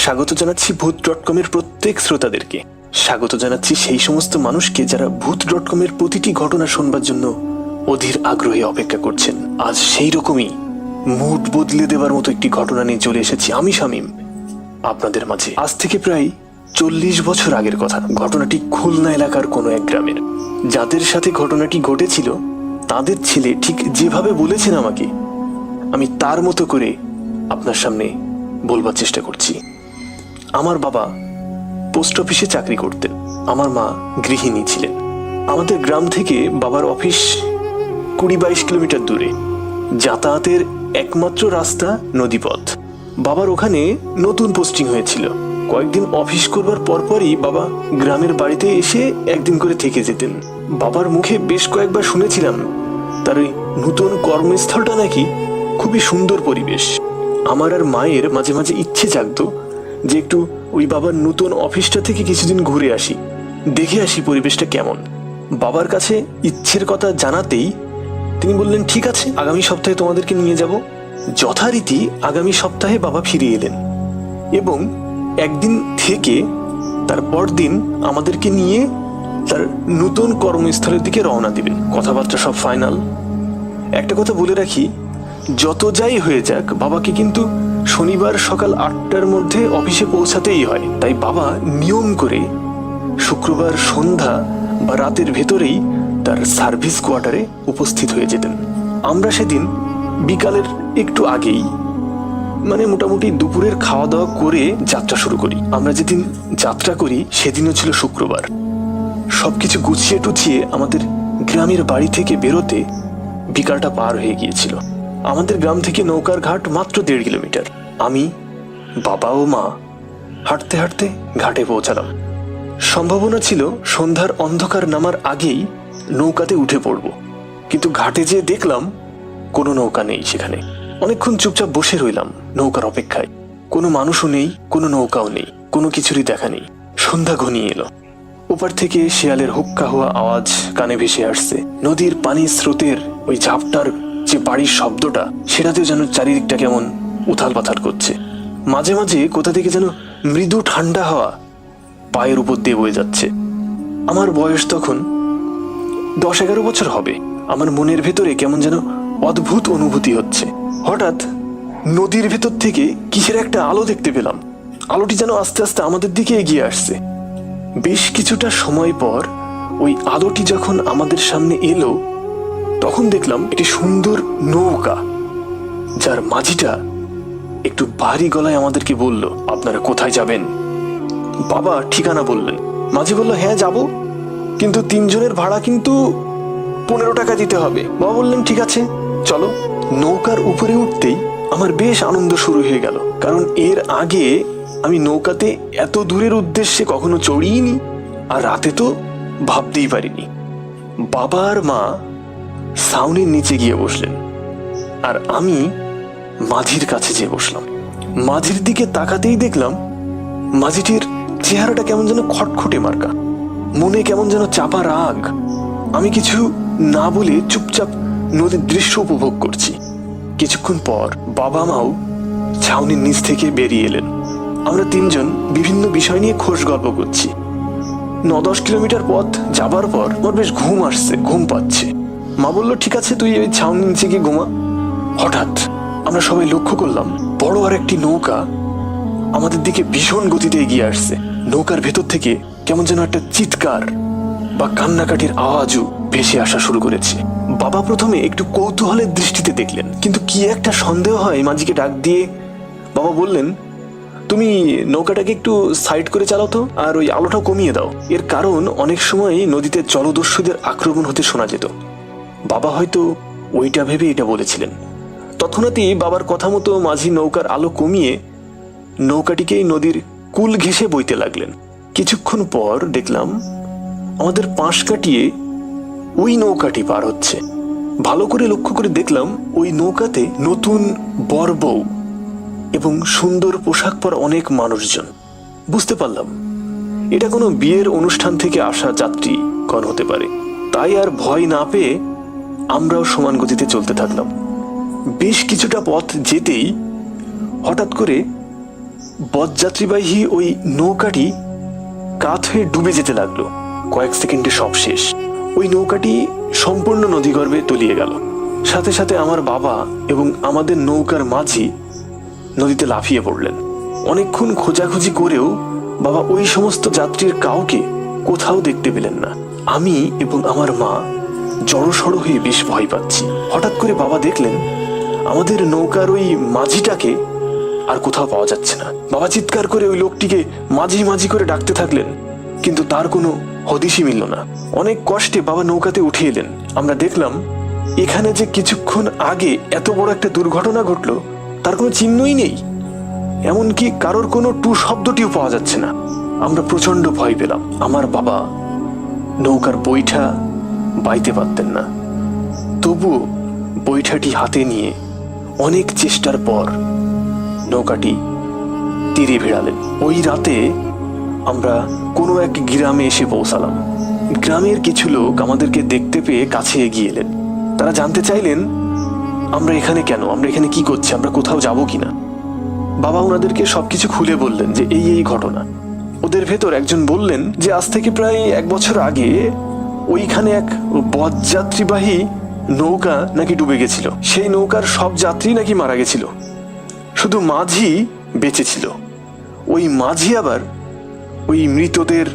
স্বাগত জানাচ্ছি Bhoot.com-এর প্রত্যেক শ্রোতাদেরকে। স্বাগত জানাচ্ছি সেই সমস্ত মানুষকে যারা Bhoot.com-এর প্রতিটি ঘটনা শুনবার জন্য অধীর আগ্রহে অপেক্ষা করছেন। আজ সেই রকমই মুড বদলে দেওয়ার মতো একটি ঘটনা নিয়ে চলে এসেছি আমি, শামীম, আপনাদের মাঝে। আজ থেকে প্রায় 40 বছর আগের কথা। ঘটনাটি খুলনা এলাকার কোনো এক গ্রামের। যাদের সাথে ঘটনাটি ঘটেছিল তাদের ছেলে ঠিক যেভাবে বলেছেন আমাকে, আমি তার মতো করে আপনার সামনে বলবার চেষ্টা করছি। আমার বাবা পোস্ট অফিসে চাকরি করতেন, আমার মা গৃহিণী ছিলেন। আমাদের গ্রাম থেকে বাবার অফিস 20-22 কিলোমিটার দূরে। যাতায়াতের একমাত্র রাস্তা নদীপথ। বাবার ওখানে নতুন পোস্টিং হয়েছিল। কয়েকদিন অফিস করবার পরপরই বাবা গ্রামের বাড়িতে এসে একদিন করে থেকে যেতেন। বাবার মুখে বেশ কয়েকবার শুনেছিলাম তার ওই নতুন কর্মস্থলটা নাকি খুবই সুন্দর পরিবেশ। আমার আর মায়ের মাঝে মাঝে ইচ্ছে জাগতো যে একটু ওই বাবার নতুন অফিসটা থেকে কিছুদিন ঘুরে আসি, দেখে আসি পরিবেশটা কেমন। বাবার কাছে ইচ্ছের কথা জানাতেই তিনি বললেন, ঠিক আছে, আগামী সপ্তাহে তোমাদেরকে নিয়ে যাব। যথারীতি আগামী সপ্তাহে বাবা ফিরে এলেন, এবং একদিন থেকে তার পরদিন আমাদেরকে নিয়ে তার নতুন কর্মস্থলের দিকে রওনা দিবেন। কথাবার্তা সব ফাইনাল। একটা কথা বলে রাখি, যত যাই হয়ে যাক বাবাকে কিন্তু শনিবার সকাল 8টার মধ্যে অফিসে পৌঁছাতেই হয়। তাই বাবা নিয়ম করে শুক্রবার সন্ধ্যা বা রাতের ভেতরেই তার সার্ভিস কোয়ার্টারে উপস্থিত হয়ে যেতেন। আমরা সেদিন বিকালের একটু আগেই, মানে মোটামুটি দুপুরের খাওয়া দাওয়া করে যাত্রা শুরু করি। আমরা যেদিন যাত্রা করি সেদিনও ছিল শুক্রবার। সবকিছু গুছিয়ে টুছিয়ে আমাদের গ্রামের বাড়ি থেকে বেরোতে বিকালটা পার হয়ে গিয়েছিল। আমাদের গ্রাম থেকে নৌকার ঘাট মাত্র 1.5 কিলোমিটার। আমি, বাবা ও মা হাঁটতে হাঁটতে ঘাটে পৌঁছালাম। সম্ভাবনা ছিল সন্ধ্যার অন্ধকার নামার আগেই নৌকাতে উঠে পড়ব, কিন্তু ঘাটে যেয়ে দেখলাম কোনো নৌকা নেই সেখানে। অনেকক্ষণ চুপচাপ বসে রইলাম নৌকার অপেক্ষায়। কোনো মানুষও নেই, কোনো নৌকাও নেই, কোনো কিছুরই দেখা নেই। সন্ধ্যা ঘনিয়ে এলো। ওপার থেকে শেয়ালের হুক্কা হওয়া আওয়াজ কানে ভেসে আসছে। নদীর পানির স্রোতের ওই ঝাপটার যে বাড়ির শব্দটা, সেটাতেও যেন চারিদিকটা কেমন উথাল পাথাল করছে। মাঝে মাঝে কোথা থেকে যেন মৃদু ঠান্ডা হাওয়া পায়ের উপর দিয়ে বয়ে যাচ্ছে। আমার বয়স তখন 10-11 বছর হবে। আমার মনের ভেতরে কেমন যেন অদ্ভুত অনুভূতি হচ্ছে। হঠাৎ নদীর ভেতর থেকে কিসের একটা আলো দেখতে পেলাম। আলোটি যেন আস্তে আস্তে আমাদের দিকে এগিয়ে আসছে। বেশ কিছুটা সময় পর ওই আলোটি যখন আমাদের সামনে এলো, তখন দেখলাম একটি সুন্দর নৌকা, যার মাঝিটা একটু ভারী গলায় আমাদেরকে বলল, আপনারা কোথায় যাবেন? বাবা ঠিকানা বললেন। মাঝি বলল, হ্যাঁ যাব, কিন্তু 3 জনের ভাড়া কিন্তু 15 টাকা দিতে হবে। বাবা বললেন, ঠিক আছে চলো। নৌকার উপরে উঠতেই আমার বেশ আনন্দ শুরু হয়ে গেল, কারণ এর আগে আমি নৌকাতে এত দূরের উদ্দেশ্যে কখনো চড়িনি, আর রাতে তো ভাবতেই পারিনি। বাবা আর মা ছাউনির নিচে গিয়ে বসলেন, আর আমি মাঝির কাছে যেয়ে বসলাম। মাঝির দিকে তাকাতেই দেখলাম মাঝিটির চেহারাটা কেমন যেন খটখটে মার্কা, মনে কেমন যেন চাপা রাগ। আমি কিছু না বলে চুপচাপ নদীর দৃশ্য উপভোগ করছি। কিছুক্ষণ পর বাবা মাও ছাউনির নিচ থেকে বেরিয়ে এলেন। আমরা 3 জন বিভিন্ন বিষয় নিয়ে খোশ গল্প করছি। 9-10 কিলোমিটার পথ যাবার পর আমার বেশ ঘুম আসছে, ঘুম পাচ্ছে। মা বলল, ঠিক আছে তুই ওই ছাউনির নিচে গিয়ে ঘুমা। হঠাৎ আমরা সবাই লক্ষ্য করলাম বড় আর একটি নৌকা আমাদের দিকে ভীষণ গতিতে এগিয়ে আসছে। নৌকার ভেতর থেকে কেমন যেন একটা চিৎকার বা কান্নাকাটির আওয়াজও ভেসে আসা শুরু করেছে। বাবা প্রথমে একটু কৌতূহলের দৃষ্টিতে দেখলেন, কিন্তু কি একটা সন্দেহ হয় মাঝিকে ডাক দিয়ে বাবা বললেন, তুমি নৌকাটাকে একটু সাইড করে চালাও তো, আর ওই আলোটা কমিয়ে দাও। এর কারণ অনেক সময় নদীতে জলদস্যুদের আক্রমণ হতে শোনা যেত। বাবা হয়তো ওইটা ভেবে এটা বলেছিলেন। তৎক্ষণাৎই বাবার কথা মতো মাঝি নৌকার আলো কমিয়ে নৌকাটিকে নদীর কুল ঘেঁষে বইতে লাগলেন। কিছুক্ষণ পর দেখলাম আমাদের পাশ কাটিয়ে ওই নৌকাটি পার হচ্ছে। ভালো করে লক্ষ্য করে দেখলাম ওই নৌকাতে নতুন বর বউ এবং সুন্দর পোশাক পরা অনেক মানুষজন। বুঝতে পারলাম এটা কোনো বিয়ের অনুষ্ঠান থেকে আসা যাত্রীগণ হতে পারে। তাই আর ভয় না পেয়ে আমরাও সমান গতিতে চলতে থাকলাম। বেশ কিছুটা পথ যেতেই হঠাৎ করে বরযাত্রীবাহী ওই নৌকাটি কাত হয়ে ডুবে যেতে লাগলো। কয়েক সেকেন্ডে সব শেষ। ওই নৌকাটি সম্পূর্ণ নদীগর্ভে তলিয়ে গেল। সাথে সাথে আমার বাবা এবং আমাদের নৌকার মাঝি নদীতে লাফিয়ে পড়লেন। অনেকক্ষণ খোঁজাখুঁজি করেও বাবা ওই সমস্ত যাত্রীর কাউকে কোথাও দেখতে পেলেন না। আমি এবং আমার মা জড়সড় হয়ে বেশ ভয় পাচ্ছি। হঠাৎ করে বাবা দেখলেন আমাদের নৌকার ওই মাঝিটাকে আর কোথাও পাওয়া যাচ্ছে না। বাবা চিৎকার করে ওই লোকটিকে মাঝি মাঝি করে ডাকতে থাকলেন, কিন্তু তার কোনো হদিশই মিলল না। অনেক কষ্টে বাবা নৌকাতে উঠে এলেন। আমরা দেখলাম এখানে যে কিছুক্ষণ আগে এত বড় একটা দুর্ঘটনা ঘটলো তার কোনো চিহ্নই নেই, এমনকি কারোর কোনো টু শব্দটিও পাওয়া যাচ্ছে না। আমরা প্রচন্ড ভয় পেলাম। আমার বাবা নৌকার বৈঠা বাইতে পারতেন না, তবুও বৈঠাটি হাতে নিয়ে অনেক চেষ্টার পর নৌকাটি তীরে ভিড়ালেন। ওই রাতে আমরা কোনো এক গ্রামে এসে পৌঁছালাম। গ্রামের কিছু লোক আমাদেরকে দেখতে পেয়ে কাছে এগিয়ে এলেন। তারা জানতে চাইলেন আমরা এখানে কেন, আমরা এখানে কি করছি, আমরা কোথাও যাব কিনা। বাবা ওনাদেরকে সবকিছু খুলে বললেন যে এই ঘটনা। ওদের ভেতর একজন বললেন যে আজ থেকে প্রায় 1 বছর আগে ওইখানে এক বরযাত্রীবাহী নৌকা নাকি ডুবে গেছিল। সেই নৌকার সব যাত্রী নাকি মারা গেছিল, শুধু মাঝি বেঁচে ছিল। ওই মাঝি আবার ওই মৃতদের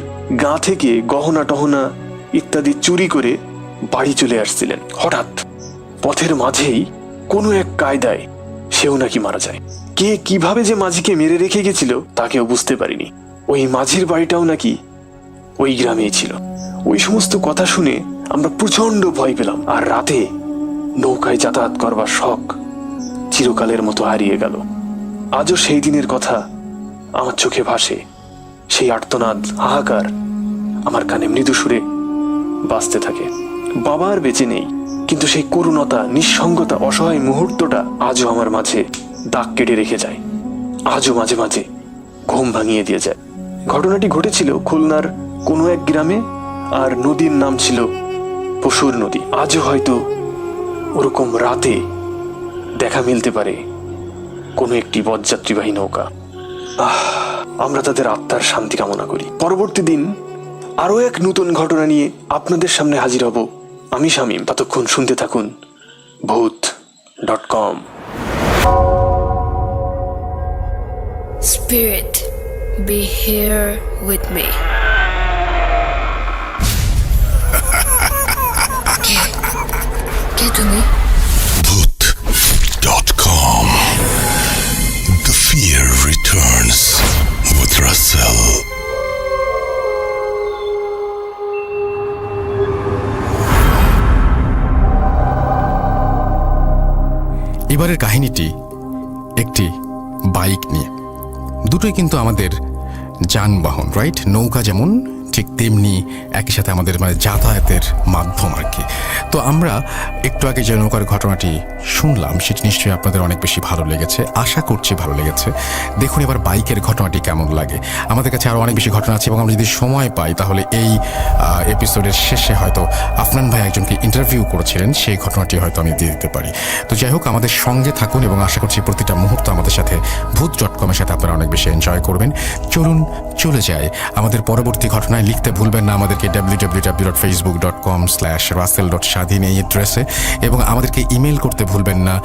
গা থেকে গহনা টহনা ইত্যাদি চুরি করে বাড়ি চলে আসছিলেন। হঠাৎ পথের মাঝেই কোনো এক কায়দায় সেও নাকি মারা যায়। কে কিভাবে যে মাঝিকে মেরে রেখে গেছিল তা কেউ বুঝতে পারিনি। ওই মাঝির বাড়িটাও নাকি ওই গ্রামেই ছিল। ওই সমস্ত কথা শুনে আমরা প্রচন্ড ভয় পেলাম, আর রাতে নৌকায় যাতায়াত করবার শখ চিরকালের মতো হারিয়ে গেল। আজও সেই দিনের কথা আমার চোখে ভাসে। সেই আর্তনাদ, হাহাকার আমার কানে মৃদু সুরে বাজতে থাকে। বাবা আর বেঁচে নেই, কিন্তু সেই করুণতা, নিঃসঙ্গতা, অসহায় মুহূর্তটা আজও আমার মাঝে দাগ কেটে রেখে যায়। আজও মাঝে মাঝে ঘুম ভাঙিয়ে দিয়ে যায়। ঘটনাটি ঘটেছিল খুলনার কোনো এক গ্রামে, আর নদীর নাম ছিল পশুর নদী। আজও হয়তো ওরকম রাতে দেখা মিলতে পারে কোনো একটি বরযাত্রীবাহী নৌকা। আমরা তাদের আত্মার শান্তি কামনা করি। পরবর্তী দিন আরও এক নতুন ঘটনা নিয়ে আপনাদের সামনে হাজির হব আমি শামীম। ততক্ষণ শুনতে থাকুন ভূত.com। Spirit, be here with me. কে তুমি? Bhoot.com. The fear returns with Russell. এবারের কাহিনীটি একটি বাইক নিয়ে। দুটোই কিন্তু আমাদের যানবাহন, রাইট? নৌকা যেমন ঠিক তেমনি একই সাথে আমাদের মানে যাতায়াতের মাধ্যম আর কি। তো আমরা একটু আগে যে নৌকার ঘটনাটি শুনলাম সেটি নিশ্চয়ই আপনাদের অনেক বেশি ভালো লেগেছে, আশা করছি ভালো লেগেছে। দেখুন এবার বাইকের ঘটনাটি কেমন লাগে। আমাদের কাছে আরও অনেক বেশি ঘটনা আছে এবং আমরা যদি সময় পাই তাহলে এই এপিসোডের শেষে হয়তো আফনান ভাই একজনকে ইন্টারভিউ করেছিলেন, সেই ঘটনাটি হয়তো আমি দিয়ে দিতে পারি। তো যাই হোক, আমাদের সঙ্গে থাকুন এবং আশা করছি প্রতিটা মুহূর্ত আমাদের সাথে ভূত.com-এর সাথে আপনারা অনেক বেশি এনজয় করবেন। চলুন চলে যায় আমাদের পরবর্তী ঘটনায়। লিখতে ভুলবেন না আমাদেরকে www.facebook.com/russell.shadhin এই অ্যাড্রেসে, এবং আমাদেরকে ইমেল করতে ভুলবেন না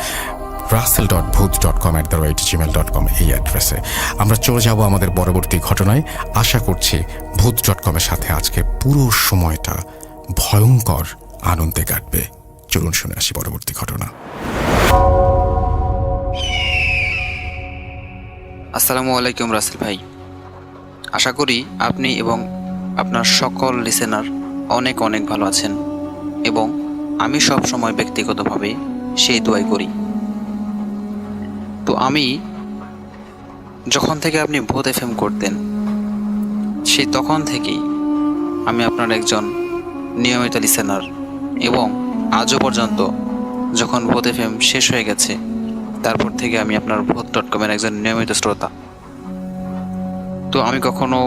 russell.bhoot.com@gmail.com এই অ্যাড্রেসে। আমরা চলে যাব আমাদের পরবর্তী ঘটনায়। আশা করছি ভূত.com-এর সাথে আজকে পুরো সময়টা ভয়ঙ্কর আনন্দে কাটবে। চলুন শুনে আসি পরবর্তী ঘটনা। আসসালামু আলাইকুম রাসেল ভাই, আশা করি আপনি এবং আপনার সকল লিসেনার অনেক অনেক ভালো আছেন, এবং আমি সব সময় ব্যক্তিগতভাবে সেই দোয়াই করি। তো আমি যখন থেকে আপনি ভূত FM করতেন সেই তখন থেকেই আমি আপনার একজন নিয়মিত লিসেনার, এবং আজও পর্যন্ত যখন ভূত FM শেষ হয়ে গেছে তারপর থেকে আমি আপনার ভূত.com-এর একজন নিয়মিত শ্রোতা। তো আমি কখনো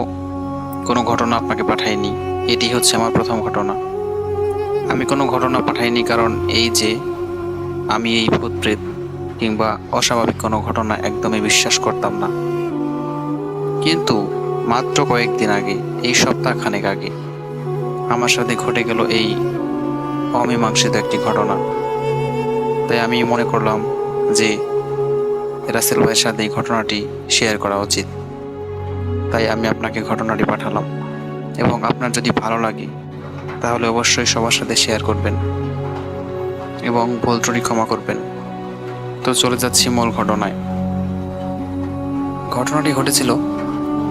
কোনো ঘটনা আপনাকে পাঠাইনি, এটি হচ্ছে আমার প্রথম ঘটনা। আমি কোনো ঘটনা পাঠাইনি কারণ এই যে আমি এই ভূত প্রেত কিংবা অস্বাভাবিক কোনো ঘটনা একদমই বিশ্বাস করতাম না। কিন্তু মাত্র কয়েকদিন আগে, এই সপ্তাহখানেক আগে আমার সাথে ঘটে গেল এই অমীমাংসিত একটি ঘটনা। তাই আমি মনে করলাম যে রাসেল ভাইয়ের সাথে এই ঘটনাটি শেয়ার করা উচিত। তাই আমি আপনাকে ঘটনাটি পাঠালাম, এবং আপনার যদি ভালো লাগে তাহলে অবশ্যই সবার সাথে শেয়ার করবেন এবং ভুল ত্রুটি ক্ষমা করবেন। তো চলে যাচ্ছি মূল ঘটনায়। ঘটনাটি ঘটেছিল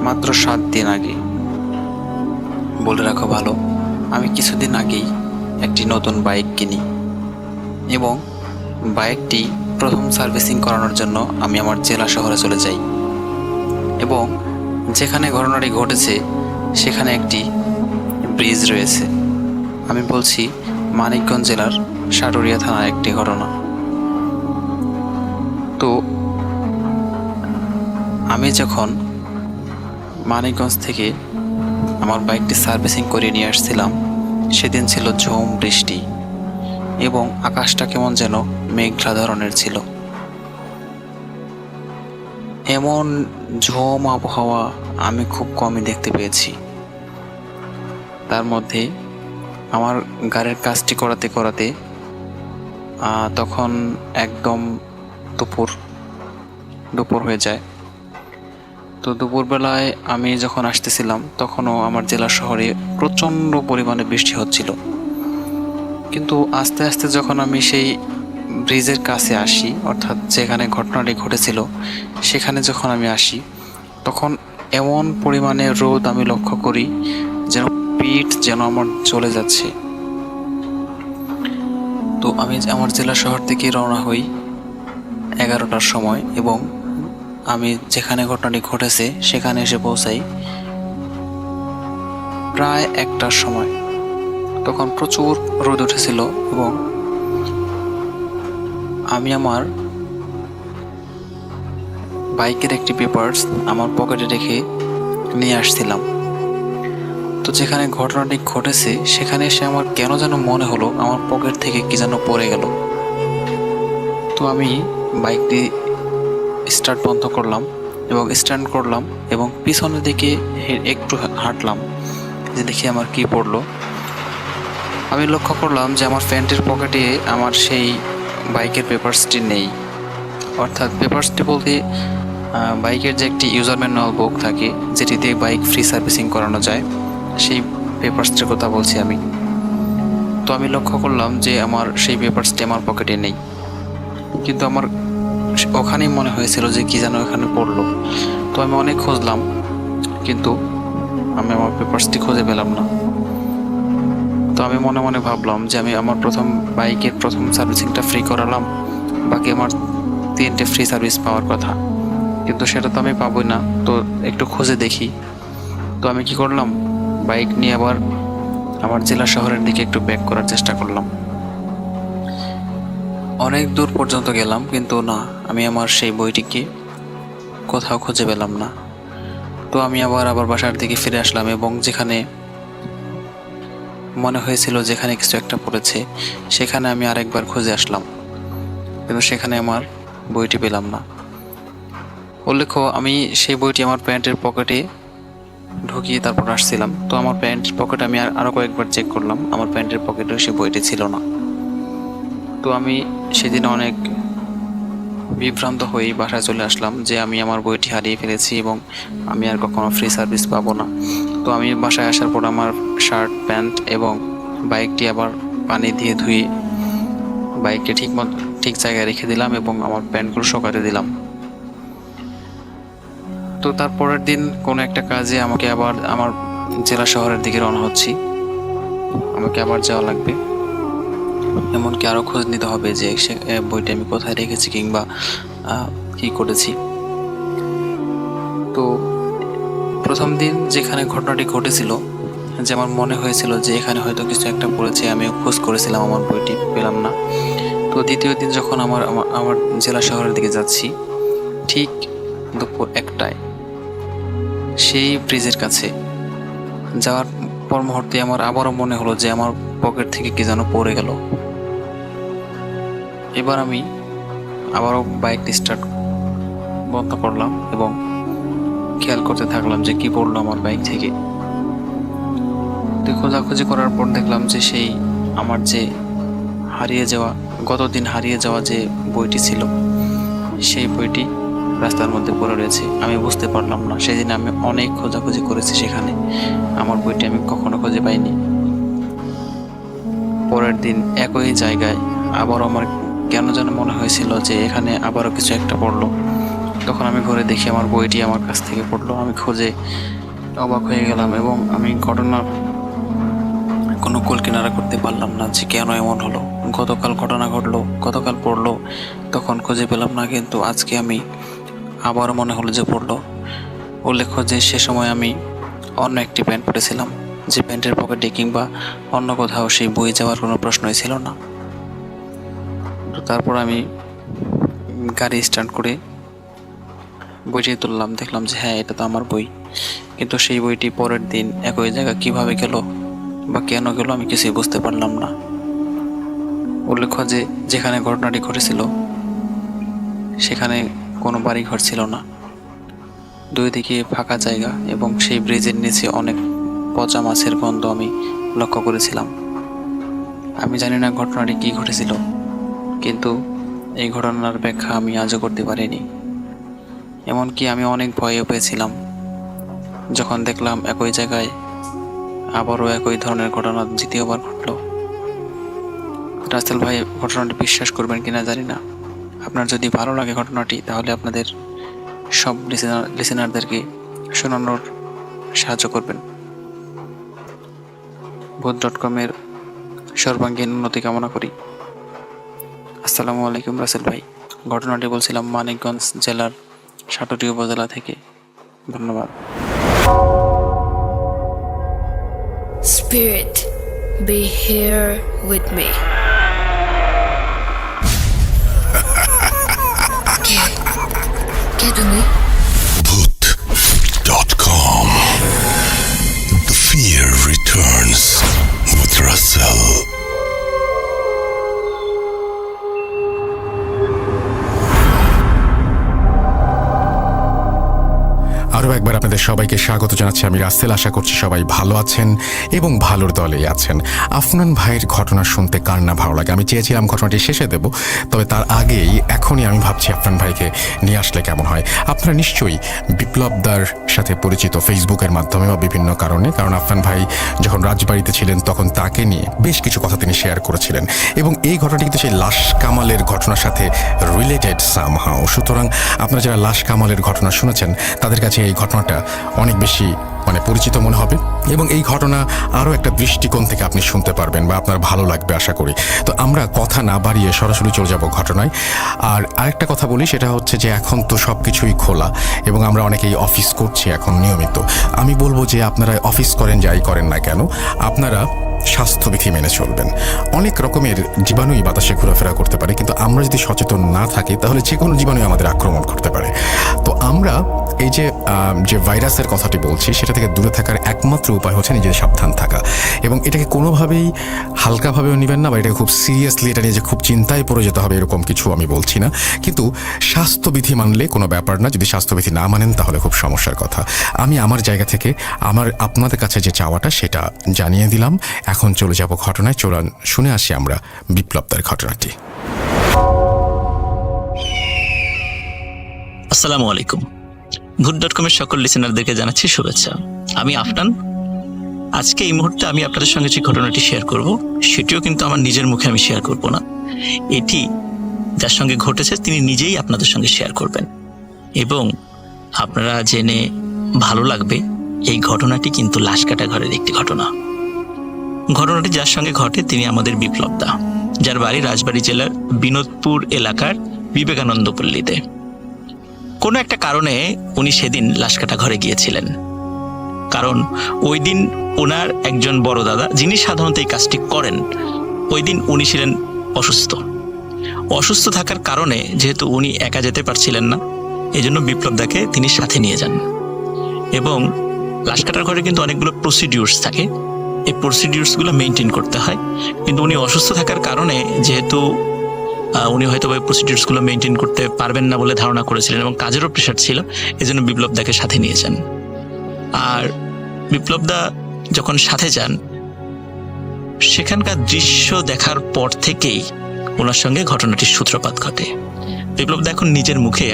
মাত্র 7 দিন আগে। বলে রাখো ভালো, আমি কিছুদিন আগেই একটি নতুন বাইক কিনি, এবং বাইকটি প্রথম সার্ভিসিং করানোর জন্য আমি আমার জেলা শহরে চলে যাই, এবং যেখানে ঘটনাটি ঘটেছে সেখানে একটি ব্রিজ রয়েছে। আমি বলছি মানিকগঞ্জ জেলার সাটুরিয়া থানার একটি ঘটনা। তো আমি যখন মানিকগঞ্জ থেকে আমার বাইকটি সার্ভিসিং করে নিয়ে আসছিলাম, সেদিন ছিল ঝুম বৃষ্টি এবং আকাশটা কেমন যেন মেঘলা ধরনের ছিল। এমন ঝুম আবহাওয়া আমি খুব কমই দেখতে পেয়েছি। তার মধ্যে আমার গাড়ির কাজটি করাতে করাতে তখন একদম দুপুর হয়ে যায়। তো দুপুরবেলায় আমি যখন আসতেছিলাম তখনও আমার জেলা শহরে প্রচণ্ড পরিমাণে বৃষ্টি হচ্ছিল। কিন্তু আস্তে আস্তে যখন আমি সেই ব্রিজের কাছে আসি, অর্থাৎ যেখানে ঘটনাটি ঘটেছিল সেখানে যখন আমি আসি, তখন এমন পরিমাণে রোদ আমি লক্ষ্য করি যেন পিঠ যেন আমার চলে যাচ্ছে। তো আমি আমার জেলা শহর থেকে রওনা হই 11টার সময়, এবং আমি যেখানে ঘটনাটি ঘটেছে সেখানে এসে পৌঁছাই প্রায় 1টার সময়। তখন প্রচুর রোদ উঠেছিল এবং আমি আমার বাইকের একটি পেপারস আমার পকেটে রেখে নিয়ে আসছিলাম। তো যেখানে ঘটনাটি ঘটেছে সেখানে এসে আমার কেন যেন মনে হলো আমার পকেট থেকে কি যেন পড়ে গেল। তো আমি বাইকটি স্টার্ট বন্ধ করলাম এবং স্ট্যান্ড করলাম এবং পিছনের দিকে একটু হাঁটলাম যে দেখি আমার কি পড়লো। আমি লক্ষ্য করলাম যে আমার প্যান্টের পকেটে আমার সেই বাইকের পেপারসটি নেই। অর্থাৎ পেপারসটি বলতে বাইকের যে একটি ইউজার ম্যানুয়াল বুক থাকে যেটিতে বাইক ফ্রি সার্ভিসিং করানো যায়, সেই পেপারসটির কথা বলছি আমি। তো আমি লক্ষ্য করলাম যে আমার সেই পেপারসটি আমার পকেটে নেই, কিন্তু আমার ওখানেই মনে হয়েছিল যে কি যেন এখানে পড়লো। তো আমি অনেক খুঁজলাম, কিন্তু আমি আমার পেপারসটি খুঁজে পেলাম না। তো আমি মনে মনে ভাবলাম যে আমি আমার বাইকের প্রথম সার্ভিসিংটা ফ্রি করালাম, বাকি আমার 3টে ফ্রি সার্ভিস পাওয়ার কথা, কিন্তু সেটা তো আমি পাবোই না। তো একটু খুঁজে দেখি। তো আমি কি করলাম, বাইক নিয়ে আবার আমার জেলা শহরের দিকে একটু ব্যাক করার চেষ্টা করলাম। অনেক দূর পর্যন্ত গেলাম, কিন্তু না, আমি আমার সেই বইটিকে কোথাও খুঁজে পেলাম না। তো আমি আবার বাসার দিকে ফিরে আসলাম এবং যেখানে মনে হয়েছিল যেখানে কিছু একটা পড়েছে সেখানে আমি আরেকবার খুঁজে আসলাম, কিন্তু সেখানে আমার বইটি পেলাম না। উল্লেখ্য, আমি সেই বইটি আমার প্যান্টের পকেটে ঢুকিয়ে তারপর আসছিলাম। তো আমার প্যান্টের পকেটে আমি আরও কয়েকবার চেক করলাম, আমার প্যান্টের পকেটেও সেই বইটি ছিল না। তো আমি সেদিন অনেক বিভ্রান্ত হয়ে বাসায় চলে আসলাম যে আমি আমার বইটি হারিয়ে ফেলেছি এবং আমি আর কখনো ফ্রি সার্ভিস পাবো না। তো আমি বাসায় আসার পর আমার শার্ট, প্যান্ট এবং বাইকটি আবার পানি দিয়ে ধুয়ে বাইককে ঠিক জায়গায় রেখে দিলাম এবং আমার প্যান্টগুলো শুকাতে দিলাম। তো তারপরের দিন কোনো একটা কাজে আমাকে আবার আমার জেলা শহরের দিকে রওনা হচ্ছি, আমাকে আবার যাওয়া লাগবে। এমনকি আরও খোঁজ নিতে হবে যে বইটা আমি কোথায় রেখেছি কিংবা কী করেছি। তো প্রথম দিন যেখানে ঘটনাটি ঘটেছিল, যে আমার মনে হয়েছিল যে এখানে হয়তো কিছু একটা পড়েছে, আমিও খোঁজ করেছিলাম, আমার বইটি পেলাম না। তো দ্বিতীয় দিন যখন আমার জেলা শহরের দিকে যাচ্ছি, ঠিক দুপুর 1টায় সেই ব্রিজের কাছে যাওয়ার পর মুহূর্তে আমার আবারও মনে হলো যে আমার পকেট থেকে কি যেন পড়ে গেল। এবার আমি আবারও বাইকটি স্টার্ট বন্ধ করলাম এবং খেয়াল করতে থাকলাম যে কি পড়লো আমার বাইক থেকে। তো খোঁজাখুঁজি করার পর দেখলাম যে সেই আমার যে গতদিন হারিয়ে যাওয়া যে বইটি ছিল, সেই বইটি রাস্তার মধ্যে পড়ে রয়েছে। আমি বুঝতে পারলাম না, সেদিন আমি অনেক খোঁজাখুঁজি করেছি, সেখানে আমার বইটি আমি কখনো খুঁজে পাইনি। পরের দিন একই জায়গায় আবার আমার কেন যেন মনে হয়েছিল যে এখানে আবারও কিছু একটা পড়লো। তখন আমি ঘুরে দেখি আমার বইটি আমার কাছ থেকে পড়লো। আমি খুঁজে অবাক হয়ে গেলাম এবং আমি ঘটনার কোনো কুল কিনারা করতে পারলাম না যে কেন এমন হলো। গতকাল ঘটনা ঘটলো, গতকাল পড়লো, তখন খুঁজে পেলাম না, কিন্তু আজকে আমি আবারও মনে হলো যে পড়লো। উল্লেখ্য যে সে সময় আমি অন্য একটি প্যান্ট পরেছিলাম, যে প্যান্টের পকেটে কিংবা অন্য কোথাও সেই বই যাওয়ার কোনো প্রশ্নই ছিল না। তো তারপর আমি গাড়ি স্টার্ট করে বইটি তুললাম, দেখলাম যে হ্যাঁ, এটা তো আমার বই। কিন্তু সেই বইটি পরের দিন একই জায়গায় কিভাবে গেল বা কেন গেল আমি কিছুই বুঝতে পারলাম না। উল্লেখ্য যে যেখানে ঘটনাটি ঘটেছিল সেখানে কোনো বাড়িঘর ছিল না, দুই দিকে ফাঁকা জায়গা এবং সেই ব্রিজের নিচে অনেক পচা মাছের গন্ধ আমি লক্ষ্য করেছিলাম। আমি জানি না ঘটনাটি কী ঘটেছিল, কিন্তু এই ঘটনার ব্যাখ্যা আমি আজও করতে পারিনি। এমনকি আমি অনেক ভয়ও পেয়েছিলাম যখন দেখলাম একই জায়গায় আবারও একই ধরনের ঘটনা দ্বিতীয়বার ঘটল। রাসেল ভাই ঘটনাটি বিশ্বাস করবেন কিনা জানি না। আপনার যদি ভালো লাগে ঘটনাটি, তাহলে আপনাদের সব লিসেনারদেরকে শোনানোর সাহায্য করবেন। ভূত.com-এর সর্বাঙ্গীন উন্নতি কামনা করি। আসসালামু আলাইকুম রাসেল ভাই। ঘটনাটি বলছিলাম মানিকগঞ্জ জেলার সাটুরি উপজেলা থেকে। ধন্যবাদ। Spirit, Be here with me. কে তুমি? Bhoot.com. The fear returns with Russell. আরও একবার আপনাদের সবাইকে স্বাগত জানাচ্ছি। আমি রাসেল। আশা করছি সবাই ভালো আছেন এবং ভালোর দলেই আছেন। আফনান ভাইয়ের ঘটনা শুনতে কার না ভালো লাগে। আমি চেয়েছিলাম ঘটনাটি শেষে দেব, তবে তার আগেই এখনই আমি ভাবছি আফনান ভাইকে নিয়ে আসলে কেমন হয়। আপনারা নিশ্চয়ই বিপ্লবদার সাথে পরিচিত ফেসবুকের মাধ্যমে বা বিভিন্ন কারণে, কারণ আফনান ভাই যখন রাজবাড়িতে ছিলেন তখন তাকে নিয়ে বেশ কিছু কথা তিনি শেয়ার করেছিলেন এবং এই ঘটনাটি কিন্তু সেই লাশ কামালের ঘটনার সাথে রিলেটেড সামহাও। সুতরাং আপনারা যারা লাশ কামালের ঘটনা শুনেছেন তাদের কাছে এই ঘটনাটা অনেক বেশি পরিচিত মনে হবে এবং এই ঘটনা আরও একটা দৃষ্টিকোণ থেকে আপনি শুনতে পারবেন বা আপনার ভালো লাগবে আশা করি। তো আমরা কথা না বাড়িয়ে সরাসরি চলে যাব ঘটনায়। আর আরেকটা কথা বলি, সেটা হচ্ছে যে এখন তো সব কিছুই খোলা এবং আমরা অনেকেই অফিস করছি এখন নিয়মিত। আমি বলবো যে আপনারা অফিস করেন যাই করেন না কেন, আপনারা স্বাস্থ্যবিধি মেনে চলবেন। অনেক রকমের জীবাণুই বাতাসে ঘোরাফেরা করতে পারে, কিন্তু আমরা যদি সচেতন না থাকি তাহলে যে কোনো জীবাণু আমাদের আক্রমণ করতে পারে। তো আমরা এই যে ভাইরাসের কথাটি বলছি সেটা থেকে দূরে থাকার একমাত্র উপায় হচ্ছে নিজেদের সাবধান থাকা এবং এটাকে কোনোভাবেই হালকাভাবেও নেবেন না বা এটাকে খুব সিরিয়াসলি এটা নিয়ে যে খুব চিন্তায় পড়ে যেতে হবে এরকম কিছু আমি বলছি না। কিন্তু স্বাস্থ্যবিধি মানলে কোনো ব্যাপার না, যদি স্বাস্থ্যবিধি না মানেন তাহলে খুব সমস্যার কথা। আমি আমার জায়গা থেকে আপনাদের কাছে যে চাওয়াটা সেটা জানিয়ে দিলাম। এখন চলে যাব ঘটনায়। চলুন শুনে আসি আমরা বিপ্লবদার ঘটনাটি। আসসালামু আলাইকুম। ভূত.com-এর সকল লিসেনারদেরকে জানাচ্ছি শুভেচ্ছা। আমি আফনান। আজকে এই মুহূর্তে আমি আপনাদের সঙ্গে যে ঘটনাটি শেয়ার করব সেটিও কিন্তু আমার নিজের মুখে আমি শেয়ার করব না, এটি যার সঙ্গে ঘটেছে তিনি নিজেই আপনাদের সঙ্গে শেয়ার করবেন এবং আপনারা জেনে ভালো লাগবে। এই ঘটনাটি কিন্তু লাশ কাটা ঘরের একটি ঘটনা। ঘটনাটি যার সঙ্গে ঘটে তিনি আমাদের বিপ্লবদা, যার বাড়ি রাজবাড়ী জেলার বিনোদপুর এলাকার বিবেকানন্দ পল্লীতে। কোনো একটা কারণে উনি সেদিন লাশকাটা ঘরে গিয়েছিলেন, কারণ ওই দিন ওনার একজন বড় দাদা, যিনি সাধারণত এই কাজটি করেন, ওই দিন উনি ছিলেন অসুস্থ থাকার কারণে যেহেতু উনি একা যেতে পারছিলেন না, এই জন্য বিপ্লবদাকে তিনি সাথে নিয়ে যান। এবং লাশকাটার ঘরে কিন্তু অনেকগুলো প্রসিডিউরস থাকে, এই প্রসিডিউরসগুলো মেনটেন করতে হয়, কিন্তু উনি অসুস্থ থাকার কারণে যেহেতু উনি হয়তো ওই প্রসিডিউরসগুলো মেনটেন করতে পারবেন না বলে ধারণা করেছিলেন এবং কাজেরও প্রেশার ছিল, এই জন্য বিপ্লবদাকে সাথে নিয়ে যান। আর বিপ্লবদা যখন সাথে যান সেখানকার দৃশ্য দেখার পর থেকেই ওনার সঙ্গে ঘটনাটির সূত্রপাত ঘটে। বিপ্লবদা এখন নিজের মুখে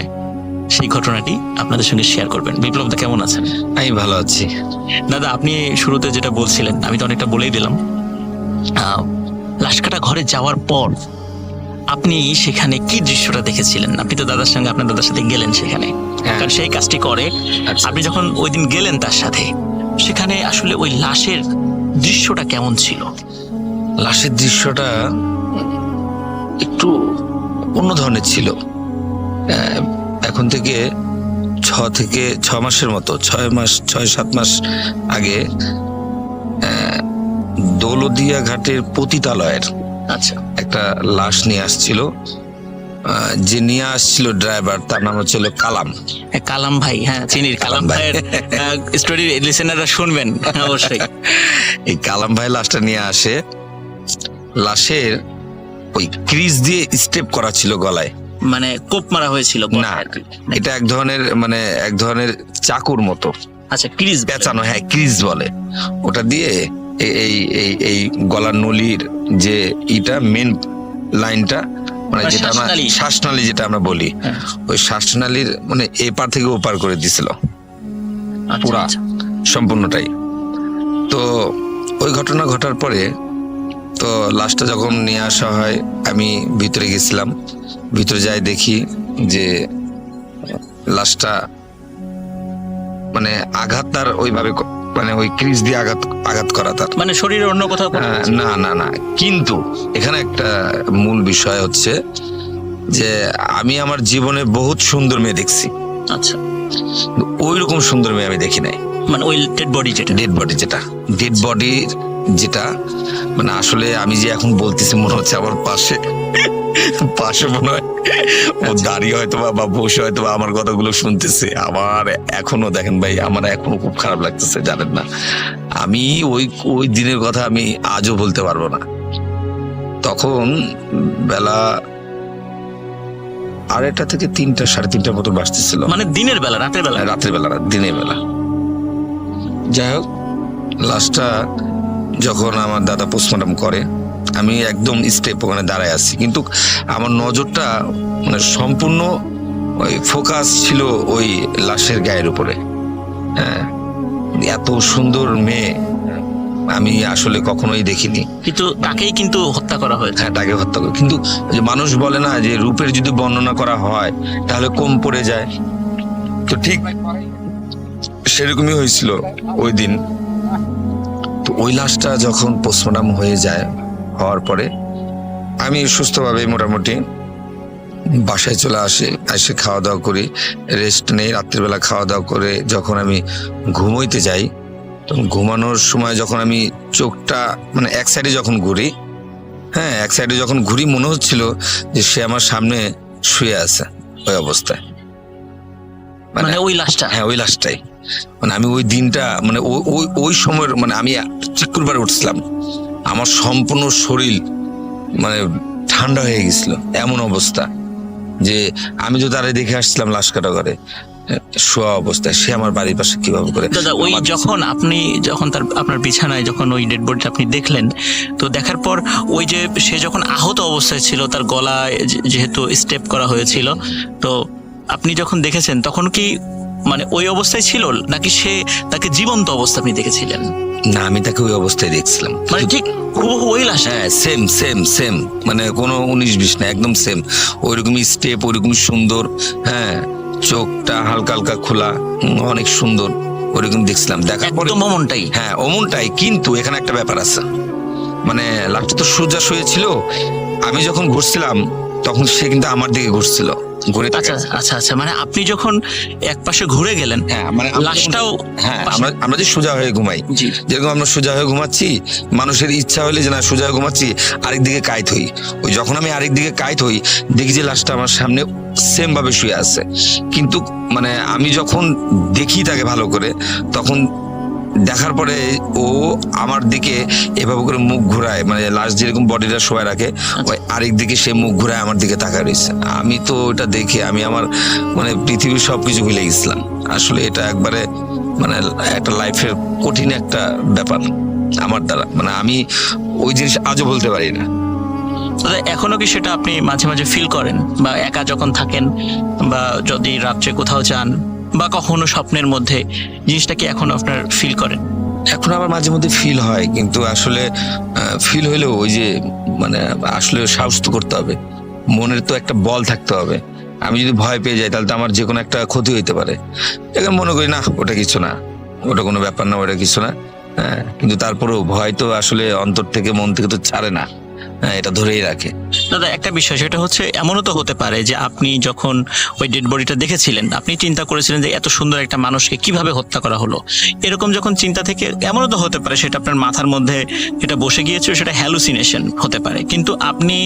সেই ঘটনাটি আপনাদের সঙ্গে শেয়ার করবেন। বিপ্লবদা কেমন আছেন? আমি ভালো আছি দাদা। আপনি শুরুতে যেটা বলছিলেন আমি তো অনেকটা বলেই দিলাম। লাশকাটা ঘরে যাওয়ার পর আপনি সেখানে কি দৃশ্যটা দেখেছিলেন? আপনি তো দাদার সঙ্গে আপনার দাদার সাথে গেলেন সেখানে, কারণ সেই কাজটি করে। আপনি যখন ওই দিন গেলেন তার সাথে, সেখানে আসলে ওই লাশের দৃশ্যটা কেমন ছিল? লাশের দৃশ্যটা একটু অন্য ধরনের ছিল। এখন থেকে 6 মাসের মতো 6-7 মাস আগে দৌলদিয়া ঘাটের পতিতালয়ের আচ্ছা একটা লাশ নিয়ে আসছিল। যে নিয়ে আসছিল ড্রাইভার, তার নাম হচ্ছিল কালাম। কালাম ভাই, হ্যাঁ চিনির কালাম ভাইয়ের স্টোরি লিসেনাররা শুনবেন অবশ্যই। এই কালাম ভাই লাশটা নিয়ে আসে। লাশের ওই ক্রিজ দিয়ে স্টেপ করা ছিল গলায়, মানে কোপ মারা হয়েছিল না, এটা এক ধরনের চাকুর মতো। আচ্ছা, ক্রিজ পেঁচানো, হ্যাঁ ক্রিজ বলে। ওটা দিয়ে এই গলার নলির যে মেন লাইনটা, মানে যেটা আমরা শ্বাসনালী যেটা আমরা বলি, ওই শ্বাসনালীর এপার থেকে ওপার করে দিছিল পুরা সম্পূর্ণটাই। তো ওই ঘটনা ঘটার পরে তো লাশটা যখন নিয়ে আসা হয়, আমি ভিতরে গেছিলাম। ভিতরে যাই দেখি যে লাশটা আঘাত তার ওইভাবে, ওই ক্রিজ দিয়ে আঘাত করা তার, শরীরের অন্য কোথাও না। কিন্তু এখানে একটা মূল বিষয় হচ্ছে যে আমি আমার জীবনে বহুত সুন্দর মেয়ে দেখছি। আচ্ছা, ওই রকম সুন্দর মেয়ে আমি দেখি নাই। মানে ওই ডেড বডি যেটা মানে আসলে আমি যে এখন বলতেছি মনে হচ্ছে আমার পাশে মনে হয় ও দাঁড়িয়ে হয়তো বা বসে হয়তো বা আমার কথাগুলো শুনতেছে। আমার এখনো দেখেন ভাই, আমার এখনো খুব খারাপ লাগতেছে, জানেন না। আমি ওই দিনের কথা আমি আজও বলতে পারবো না। তখন বেলা 2:30 থেকে 3টা 3:30 মতো বাজতেছিল, মানে দিনের বেলা, রাতের বেলা? রাতের বেলা, দিনের বেলা। যাই হোক, লাশটা যখন আমার দাদা পোস্টমর্টম করে, আমি একদম স্টেপ ওখানে দাঁড়ায় আছি, কিন্তু আমার নজরটা মানে সম্পূর্ণ ওই ফোকাস ছিল ওই লাশের গায়ের উপরে। হ্যাঁ, এত সুন্দর মেয়ে আমি আসলে কখনোই দেখিনি। কিন্তু তাকেই কিন্তু হত্যা করা হয়েছে। হ্যাঁ, তাকে হত্যা করে, কিন্তু যে মানুষ বলে না যে রূপের যদি বর্ণনা করা হয় তাহলে কম পড়ে যায়, তো ঠিক সেরকমই হয়েছিল ওই দিন। তো ওই লাশটা যখন পোস্টমর্টম হওয়ার পরে আমি সুস্থভাবে মোটামুটি বাসায় চলে এসে খাওয়া দাওয়া করি, রেস্ট নেই। রাত্রিবেলা খাওয়া দাওয়া করে যখন আমি ঘুমোইতে যাই, তখন ঘুমানোর সময় যখন আমি চোখটা মানে এক সাইডে যখন ঘুরি, মনে হচ্ছিল যে সে আমার সামনে শুয়ে আছে ওই অবস্থায়। মানে ওই লাশটা? হ্যাঁ, ওই লাশটাই। মানে আমি ওই দিনটা মানে ওই সময়ের মানে আমি চিকুরবার উঠছিলাম, আমার সম্পূর্ণ শরীর মানে ঠান্ডা হয়ে গেছিল, এমন অবস্থা যে আমি তো তারে দেখে আসছিলাম লাশ কাটা করে শোয়া অবস্থায়, সে আমার বাড়ির পাশে কিভাবে করে। দাদা, ওই যখন আপনার বিছানায় যখন ওই ডেড বডিটা আপনি দেখলেন, তো দেখার পর ওই যে সে যখন আহত অবস্থায় ছিল, তার গলায় যেহেতু স্টেপ করা হয়েছিল, তো আপনি যখন দেখেছেন তখন কি মানে ওই অবস্থায় ছিল, নাকি তাকে জীবন্ত অবস্থা আপনি দেখেছিলেন? না, আমি তাকে ওই অবস্থায় দেখছিলাম, মানে ঠিক হুবহু ওই লাশ? হ্যাঁ, সেম, মানে কোনো 19-20 না, একদম সেম। ওইরকমই স্টেপ, ওইরকমই সুন্দর। হ্যাঁ, চোখটা হালকা হালকা খোলা, অনেক সুন্দর, ওইরকম দেখছিলাম। দেখার পরে অমনটাই? হ্যাঁ, অমনটাই। কিন্তু এখানে একটা ব্যাপার আছে, মানে লাশটা তো সোজা শুয়েছিল, আমি যখন ঘুরছিলাম তখন সে কিন্তু আমার দিকে ঘুরছিল। আচ্ছা, মানে আপনি যখন এক পাশে ঘুরে গেলেন, হ্যাঁ, মানে লাশটাও, হ্যাঁ, আমরা যে সোজা হয়ে ঘুমাই, যেরকম আমরা সোজা হয়ে ঘুমাচ্ছি, মানুষের ইচ্ছা হলে যে না সোজা হয়ে ঘুমাচ্ছি, আরেকদিকে কাইত হই। ওই যখন আমি আরেকদিকে কাইত হই, দেখি যে লাশটা আমার সামনে সেম ভাবে শুয়ে আছে। কিন্তু মানে আমি যখন দেখি তাকে ভালো করে, তখন দেখার পরে ও আমার দিকে এভাবে করে মুখ ঘুরায়, মানে লাশ যেরকম বডিটা শোয়া রাখে, ওই আরেক দিকে সে মুখ ঘুরায় আমার দিকে তাকায় রয়েছে। আমি তো ওটা দেখে আমি আমার মানে পৃথিবীর সবকিছু ভুলে গেছিলাম। আসলে এটা একবারে মানে একটা লাইফের কঠিন একটা ব্যাপার আমার দ্বারা, মানে আমি ওই জিনিস আজও বলতে পারি না। এখনো কি সেটা আপনি মাঝে মাঝে ফিল করেন, বা একা যখন থাকেন, বা যদি রাত্রে কোথাও যান, বা কখনো স্বপ্নের মধ্যে, জিনিসটা কি এখন আপনার ফিল করেন? এখন আবার মাঝে মধ্যে ফিল হয়, কিন্তু আসলে ফিল হলেও ওই যে মানে আসলে সাহস তো করতে হবে, মনের তো একটা বল থাকতে হবে। আমি যদি ভয় পেয়ে যাই তাহলে তো আমার যে কোনো একটা ক্ষতি হইতে পারে। এখন মনে করি না, ওটা কিছু না, ওটা কোনো ব্যাপার না, ওটা কিছু না। হ্যাঁ, কিন্তু তারপরেও ভয় তো আসলে অন্তর থেকে, মন থেকে তো ছাড়ে না, হ্যাঁ, এটা ধরেই রাখে। দাদা, একটা বিষয়, সেটা হচ্ছে এমনও তো হতে পারে যে আপনি যখন ওই ডেড বডিটা দেখেছিলেন, আপনি চিন্তা করেছিলেন যে এত সুন্দর একটা মানুষকে কিভাবে হত্যা করা হলো। এরকম যখন চিন্তা থেকে, এমনও তো হতে পারে সেটা আপনার মাথার মধ্যে এটা বসে গিয়েছিল, সেটা হ্যালুসিনেশন হতে পারে। কিন্তু আপনি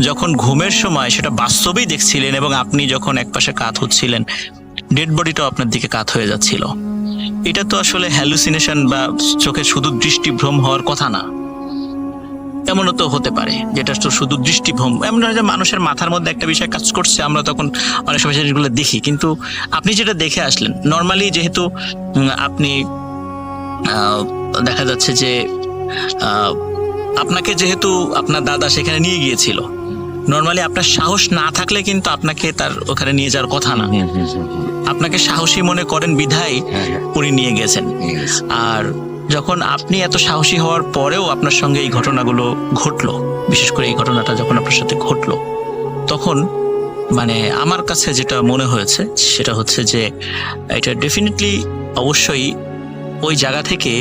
যখন ঘুমের সময় সেটা বাস্তবেই দেখছিলেন, এবং আপনি যখন একপাশে কাত হচ্ছিলেন, ডেড বডিটাও আপনার দিকে কাত হয়ে যাচ্ছিল। এটা তো আসলে হ্যালুসিনেশন বা চোখে শুধু দৃষ্টিভ্রম হওয়ার কথা না। এমনও তো হতে পারে যেটা তো শুধু দৃষ্টিভ্রম, এমন নয় যে মানুষের মাথার মধ্যে একটা বিষয় কাজ করছে, আমরা তখন অনেক সময় জিনিসগুলো দেখি। কিন্তু আপনি যেটা দেখে আসলেন, নর্মালি যেহেতু আপনি দেখা যাচ্ছে যে আপনাকে যেহেতু আপনার দাদা সেখানে নিয়ে গিয়েছিল, নর্মালি আপনার সাহস না থাকলে কিন্তু আপনাকে তার ওখানে নিয়ে যাওয়ার কথা না। আপনাকে সাহসী মনে করেন বিধায় উনি নিয়ে গেছেন। আর যখন আপনি এত সাহসী হওয়ার পরেও আপনার সঙ্গে এই ঘটনাগুলো ঘটলো, বিশেষ করে এই ঘটনাটা যখন আপনার সাথে ঘটলো, তখন মানে আমার কাছে যেটা মনে হয়েছে সেটা হচ্ছে যে এটা ডেফিনেটলি অবশ্যই ওই জায়গা থেকে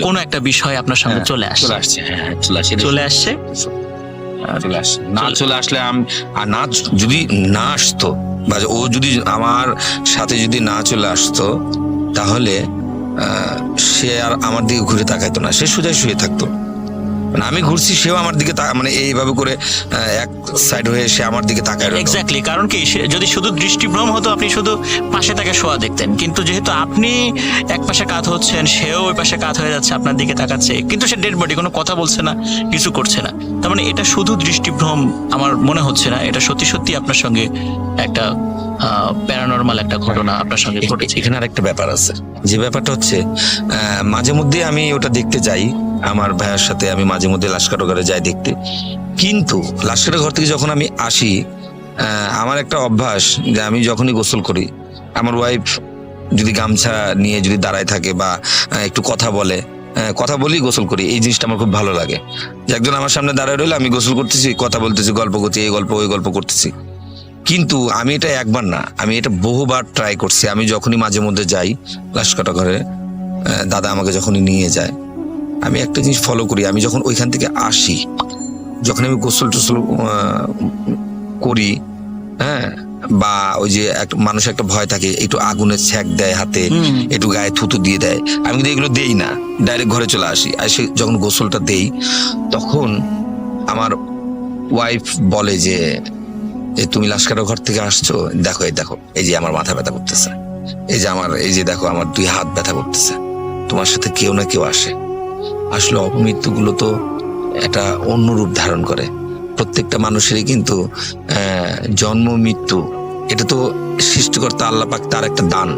কোনো একটা বিষয় আপনার সামনে চলে আসছে। না চলে আসলে আর না যদি না আসতো, বা ও যদি আমার সাথে যদি না চলে আসতো, তাহলে সে আর আমার দিকে ঘুরে তাকাইতো না, সে সোজাই শুয়ে থাকতো। মানে আমি ঘুরছি, সেও আমার দিকে মানে এইভাবে করে এক সাইড হয়ে সে আমার দিকে তাকায় রইলো। এক্স্যাক্টলি, কারণ কি যদি শুধু দৃষ্টিভ্রম হতো আপনি শুধু পাশে তাকে শোয়া দেখতেন, কিন্তু যেহেতু আপনি এক পাশে কাত হচ্ছেন, সেও ওই পাশে কাত হয়ে যাচ্ছে, আপনার দিকে তাকাচ্ছে, কিন্তু সে ডেড বডি, কোনো কথা বলছে না, কিছু করছে না। তার মানে এটা শুধু দৃষ্টিভ্রম আমার মনে হচ্ছে না, এটা সত্যি সত্যি আপনার সঙ্গে একটা প্যারানরমাল একটা ঘটনা আপনার সঙ্গে ঘটেছে। এখানে আর একটা ব্যাপার আছে, যে ব্যাপারটা হচ্ছে মাঝে মধ্যে আমি ওটা দেখতে যাই, আমার ভাইয়ের সাথে আমি মাঝে মধ্যে লাশ কাটাঘরে যাই দেখতে। কিন্তু লাশ কাটা ঘর থেকে যখন আমি আসি, আমার একটা অভ্যাস যে আমি যখনই গোসল করি, আমার ওয়াইফ যদি গামছা নিয়ে যদি দাঁড়ায় থাকে বা একটু কথা বলে, কথা বলি গোসল করি, এই জিনিসটা আমার খুব ভালো লাগে। যে একজন আমার সামনে দাঁড়ায় রইলে আমি গোসল করতেছি, কথা বলতেছি, গল্প করছি, এই গল্প ওই গল্প করতেছি। কিন্তু আমি এটা একবার না, আমি এটা বহুবার ট্রাই করছি। আমি যখনই মাঝে মধ্যে যাই লাশ কাটা ঘরে, দাদা আমাকে যখনই নিয়ে যায়, আমি একটা জিনিস ফলো করি। আমি যখন ওইখান থেকে আসি, যখন আমি গোসল টোসল করি, হ্যাঁ, বা ওই যে মানুষ একটা ভয় থাকে, একটু আগুনের ছ্যাক দেয় হাতে, একটু গায়ে থুতু দিয়ে দেয়, আমি কিন্তু এগুলো দেই না, ডাইরেক্ট ঘরে চলে আসি। আসে যখন গোসলটা দেই, তখন আমার ওয়াইফ বলে যে তুমি লাশ কাটা ঘর থেকে আসছো, দেখো এই দেখো, এই যে আমার মাথা ব্যথা করতেছে, এই যে দেখো আমার 2 হাত ব্যথা করতেছে, তোমার সাথে কেউ না কেউ আসে। আসলে অপমৃত্যুগুলো তো একটা অন্য রূপ ধারণ করে। প্রত্যেকটা মানুষেরই কিন্তু জন্ম মৃত্যু, এটা তো সৃষ্টিকর্তা আল্লাহ পাক তার একটা দান।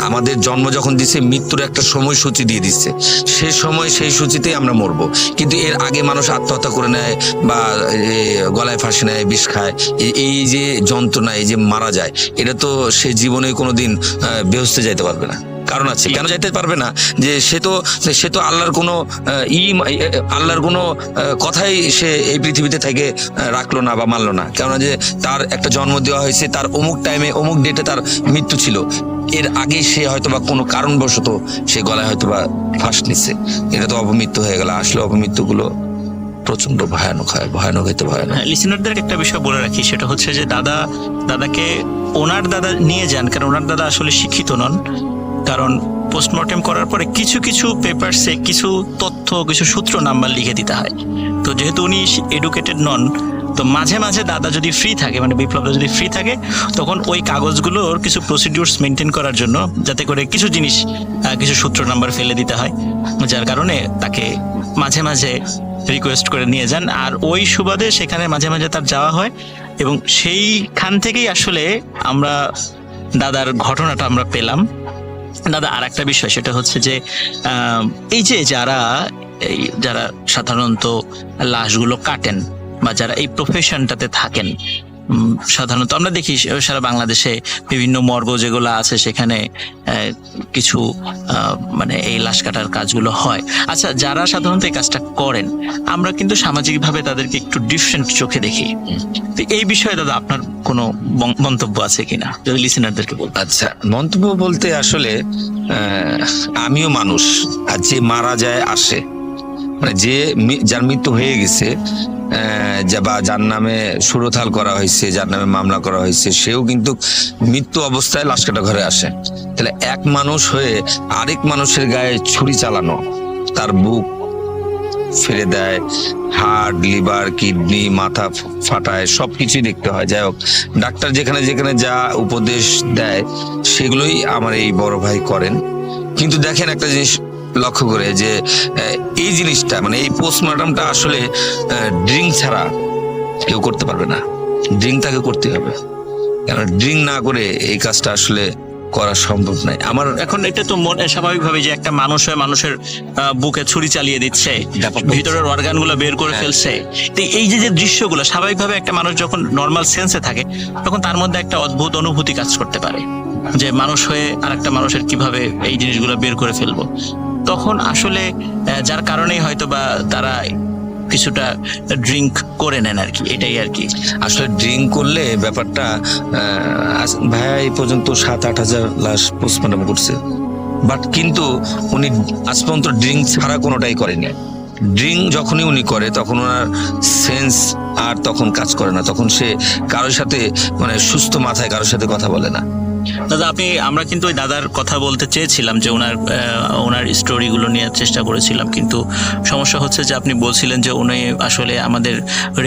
আমাদের জন্ম যখন দিচ্ছে, মৃত্যুর একটা সময়সূচি দিয়ে দিচ্ছে, সে সময় সেই সূচিতেই আমরা মরবো। কিন্তু এর আগে মানুষ আত্মহত্যা করে নেয় বা গলায় ফাঁসি নেয়, বিষ খায়, এই যে যন্ত্রণা, এই যে মারা যায়, এটা তো সে জীবনে কোনোদিন বেহেশতে যাইতে পারবে না। কারণ আছে, কেন যাইতে পারবে না? যে সে তো আল্লাহর কোনো আল্লাহর কোনো কথাই সে এই পৃথিবীতে থেকে রাখলো না বা মানলো না। কেননা যে তার একটা জন্ম দেওয়া হয়েছে, তার অমুক টাইমে অমুক ডেটে তার মৃত্যু ছিল, এর আগেই সে হয়তো বা কোনো কারণবশত সে গলায় হয়তো বা ফাঁস নিচ্ছে, এটা তো অপমৃত্যু হয়ে গেল। আসলে অপমৃত্যুগুলো প্রচন্ড ভয়ানক হয়, ভয়ানক হইতে ভয়ানক। লিসেনারদের একটা বিষয় বলে রাখি, সেটা হচ্ছে যে দাদাকে ওনার দাদা নিয়ে যান, কারণ ওনার দাদা আসলে শিক্ষিত নন। কারণ পোস্টমর্টেম করার পরে কিছু কিছু পেপারসে কিছু তথ্য, কিছু সূত্র নাম্বার লিখে দিতে হয়। তো যেহেতু উনি এডুকেটেড নন, তো মাঝে মাঝে দাদা যদি ফ্রি থাকে, মানে বিপ্লবদা যদি ফ্রি থাকে, তখন ওই কাগজগুলোর কিছু প্রসিডিউরস মেনটেন করার জন্য, যাতে করে কিছু জিনিস, কিছু সূত্র নাম্বার ফেলে দিতে হয়, যার কারণে তাকে মাঝে মাঝে রিকোয়েস্ট করে নিয়ে যান। আর ওই সুবাদে সেখানে মাঝে মাঝে তার যাওয়া হয়, এবং সেইখান থেকেই আসলে আমরা দাদার ঘটনাটা আমরা পেলাম। দাদা, আর একটা বিষয়, সেটা হচ্ছে যে এই যে যারা সাধারণত লাশগুলো কাটেন বা যারা এই প্রফেশনটাতে থাকেন, সাধারণত আমরা দেখি সারা বাংলাদেশে বিভিন্ন মর্গ যেগুলো আছে, সেখানে কিছু মানে এই লাশ কাটার কাজগুলো হয়। আচ্ছা, যারা সাধারণত এই কাজটা করেন, আমরা কিন্তু সামাজিকভাবে তাদেরকে একটু ডিফারেন্ট চোখে দেখি। তো এই বিষয়ে দাদা আপনার কোনো মন্তব্য আছে কিনা, যদি লিসেনারদেরকে বলতে। আচ্ছা, মন্তব্য বলতে আসলে আমিও মানুষ, আর যে মারা যায় আসে, মানে যার মৃত্যু হয়ে গেছে, বা যার নামে সুরতাল করা হয়েছে, যার নামে মামলা করা হয়েছে, সেও কিন্তু মৃত্যু অবস্থায় লাশ কাটা ঘরে আসে। তাহলে এক মানুষ হয়ে আরেক মানুষের গায়ে ছুরি চালানো, তার বুক ফেলে দেয়, হার্ট, লিভার, কিডনি, মাথা ফাটায়, সবকিছুই দেখতে হয়। যাই হোক, ডাক্তার যেখানে যেখানে যা উপদেশ দেয়, সেগুলোই আমার এই বড় ভাই করেন। কিন্তু দেখেন একটা জিনিস লক্ষ্য করে, যে এই জিনিসটা, মানে এই পোস্টমর্টমটা আসলে ড্রিঙ্ক ছাড়া কেউ করতে পারবে না। ড্রিঙ্ক তাকে করতে হবে, কারণ ড্রিঙ্ক না করে এই কাজটা আসলে করা সম্ভব নয়। আমার এখন এটা তো স্বাভাবিকভাবে যে একটা মানুষ হয়ে মানুষের বুকে ছুরি চালিয়ে দিচ্ছে, ভিতরের অর্গানগুলো বের করে ফেলছে, তো এই যে দৃশ্যগুলো, স্বাভাবিকভাবে একটা মানুষ যখন নর্মাল সেন্সে থাকে, তখন তার মধ্যে একটা অদ্ভুত অনুভূতি কাজ করতে পারে, যে মানুষ হয়ে আর একটা মানুষের কিভাবে এই জিনিসগুলো বের করে ফেলবো। তখন আসলে যার কারণেই হয়তো বা তারা কিছুটা ড্রিঙ্ক করে নেন আর কি, এটাই আর কি। আসলে ড্রিঙ্ক করলে ব্যাপারটা, ভাইয়া এই পর্যন্ত 7-8 হাজার লাশ পোস্টমর্টম করছে, বাট কিন্তু উনি আজ পর্যন্ত ড্রিঙ্ক ছাড়া কোনোটাই করেনি। ড্রিঙ্ক যখনই উনি করে, তখন ওনার সেন্স আর তখন কাজ করে না, তখন সে কারোর সাথে, মানে সুস্থ মাথায় কারোর সাথে কথা বলে না। দাদা আমরা কিন্তু ওই দাদার কথা বলতে চেয়েছিলাম যে ওনার স্টোরিগুলো নিয়ে চেষ্টা করেছিলাম, কিন্তু সমস্যা হচ্ছে যে আপনি বলছিলেন যে উনি আসলে আমাদের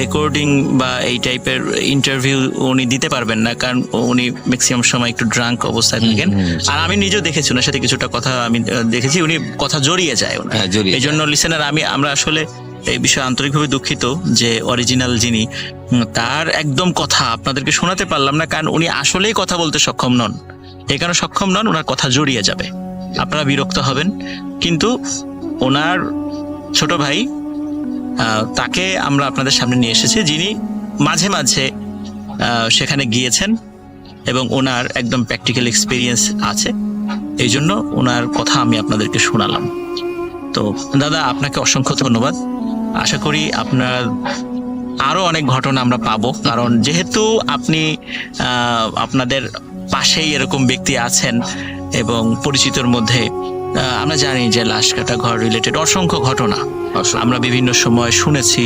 রেকর্ডিং বা এই টাইপের ইন্টারভিউ উনি দিতে পারবেন না, কারণ উনি ম্যাক্সিমাম সময় একটু ড্রাঙ্ক অবস্থায় থাকেন। আর আমি নিজেও দেখেছি ওনার সাথে কিছুটা কথা আমি দেখেছি, উনি কথা জড়িয়ে যায়। এই জন্য লিসেনার আমরা আসলে এই বিষয়ে আন্তরিকভাবে দুঃখিত যে অরিজিনাল যিনি তার একদম কথা আপনাদেরকে শোনাতে পারলাম না, কারণ উনি আসলেই কথা বলতে সক্ষম নন। এই কারণে সক্ষম নন, ওনার কথা জড়িয়ে যাবে, আপনারা বিরক্ত হবেন। কিন্তু ওনার ছোট ভাই তাকে আমরা আপনাদের সামনে নিয়ে এসেছি, যিনি মাঝে মাঝে সেখানে গিয়েছেন এবং ওনার একদম প্র্যাকটিক্যাল এক্সপিরিয়েন্স আছে। এই জন্য ওনার কথা আমি আপনাদেরকে শোনালাম। তো দাদা আপনাকে অসংখ্য ধন্যবাদ। আশা করি আপনার আরো অনেক ঘটনা আমরা পাবো, কারণ যেহেতু আপনি আপনাদের পাশেই এরকম ব্যক্তি আছেন এবং পরিচিতর মধ্যে আমরা জানি যে লাশ কাটা ঘর রিলেটেড অসংখ্য ঘটনা আমরা বিভিন্ন সময় শুনেছি,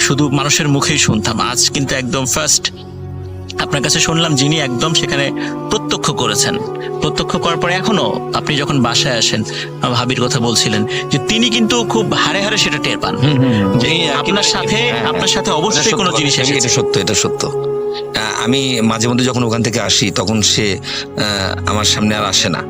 শুধু মানুষের মুখেই শুনতাম। আজ কিন্তু একদম ফার্স্ট আপনার কাছে শুনলাম যিনি একদম সেখানে প্রত্যক্ষ করেছেন। প্রত্যক্ষ করার পরে এখনো আপনি যখন বাসায় আসেন, ভাবির কথা বলছিলেন যে তিনি কিন্তু খুব হারে হারে সেটা টের পান যে আপনার সাথে অবশ্যই কোনো জিনিস এসেছে। এটা সত্য। আমি মাঝে মধ্যে যখন ওখান থেকে আসি তখন সে আমার সামনে আর আসে না,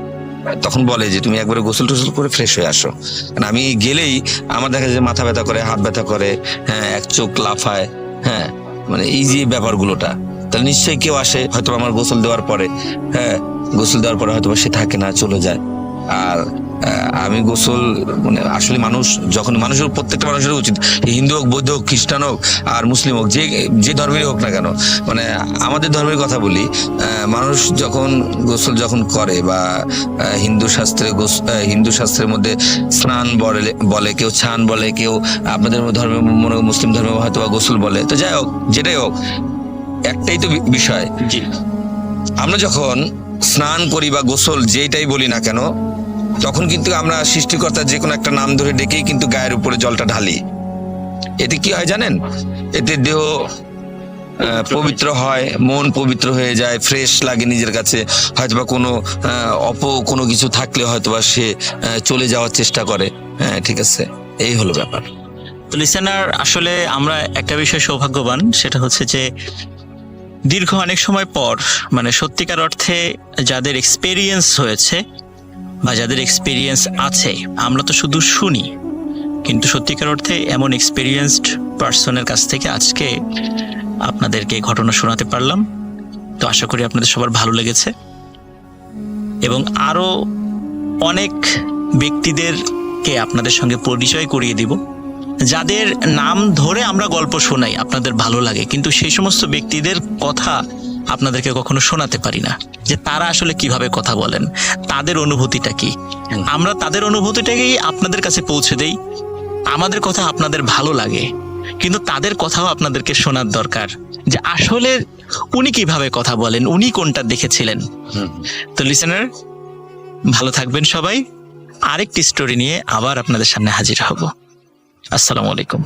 তখন বলে যে তুমি একবারে গোসল টোসল করে ফ্রেশ হয়ে আসো। কারণ আমি গেলেই আমার দেখা যায় মাথা ব্যথা করে, হাত ব্যথা করে, হ্যাঁ এক চোখ লাফায়, হ্যাঁ মানে এই যে ব্যাপারগুলোটা, তাহলে নিশ্চয়ই কেউ আসে হয়তো আমার গোসল দেওয়ার পরে, হ্যাঁ গোসল দেওয়ার পরে হয়তো সে থাকে না, চলে যায়। আর আমি গোসল মানে আসলে মানুষের প্রত্যেকটা মানুষের উচিত, হিন্দু হোক, বৌদ্ধ হোক, খ্রিস্টান হোক আর মুসলিম হোক, যে ধর্মেরই হোক না কেন, মানে আমাদের ধর্মের কথা বলি, মানুষ যখন গোসল যখন করে বা হিন্দু শাস্ত্রের মধ্যে স্নান বলে, কেউ ছান বলে, কেউ আপনাদের ধর্মে মুসলিম ধর্মে হয়তো বা গোসল বলে, তো যাই হোক যেটাই হোক একটাই তো বিষয়, আমরা যখন স্নান করি বা গোসল যেটাই বলি না কেন, তখন কিন্তু আমরা সৃষ্টিকর্তার যে কোনো একটা নাম ধরে ডেকেই কিন্তু গায়ের উপরে জলটা ঢালি। এতে কি হয় জানেন? এতে দেহ পবিত্র হয়, মন পবিত্র হয়ে যায়, ফ্রেশ লাগে নিজের কাছে। হয়তোবা কোনো কিছু থাকলে হয়তোবা সে চলে যাওয়ার চেষ্টা করে। হ্যাঁ ঠিক আছে, এই হলো ব্যাপার। তো লিসেনার, আসলে আমরা একটা বিষয় সৌভাগ্যবান, সেটা হচ্ছে যে দীর্ঘ অনেক সময় পর মানে সত্যিকার অর্থে যাদের এক্সপেরিয়েন্স হয়েছে বা যাদের এক্সপেরিয়েন্স আছে, আমরা তো শুধু শুনি, কিন্তু সত্যিকার অর্থে এমন এক্সপেরিয়েন্সড পার্সনের কাছ থেকে আজকে আপনাদেরকে ঘটনা শোনাতে পারলাম। তো আশা করি আপনাদের সবার ভালো লেগেছে এবং আরো অনেক ব্যক্তিদেরকে আপনাদের সঙ্গে পরিচয় করিয়ে দিব, যাদের নাম ধরে আমরা গল্প শোনাই, আপনাদের ভালো লাগে, কিন্তু সেই সমস্ত ব্যক্তিদের কথা আপনাদেরকে কখনো শোনাতে পারি না, যে তারা আসলে কিভাবে কথা বলেন, তাদের অনুভূতিটা কি। আমরা তাদের অনুভূতিটাকেই আপনাদের কাছে পৌঁছে দেই। আমাদের কথা আপনাদের ভালো লাগে, কিন্তু তাদের কথাও আপনাদেরকে শোনার দরকার, যে আসলে উনি কিভাবে কথা বলেন, উনি কোনটা দেখেছিলেন। তো লিসেনার, ভালো থাকবেন সবাই। আরেকটি স্টোরি নিয়ে আবার আপনাদের সামনে হাজির হব। আসসালামু আলাইকুম।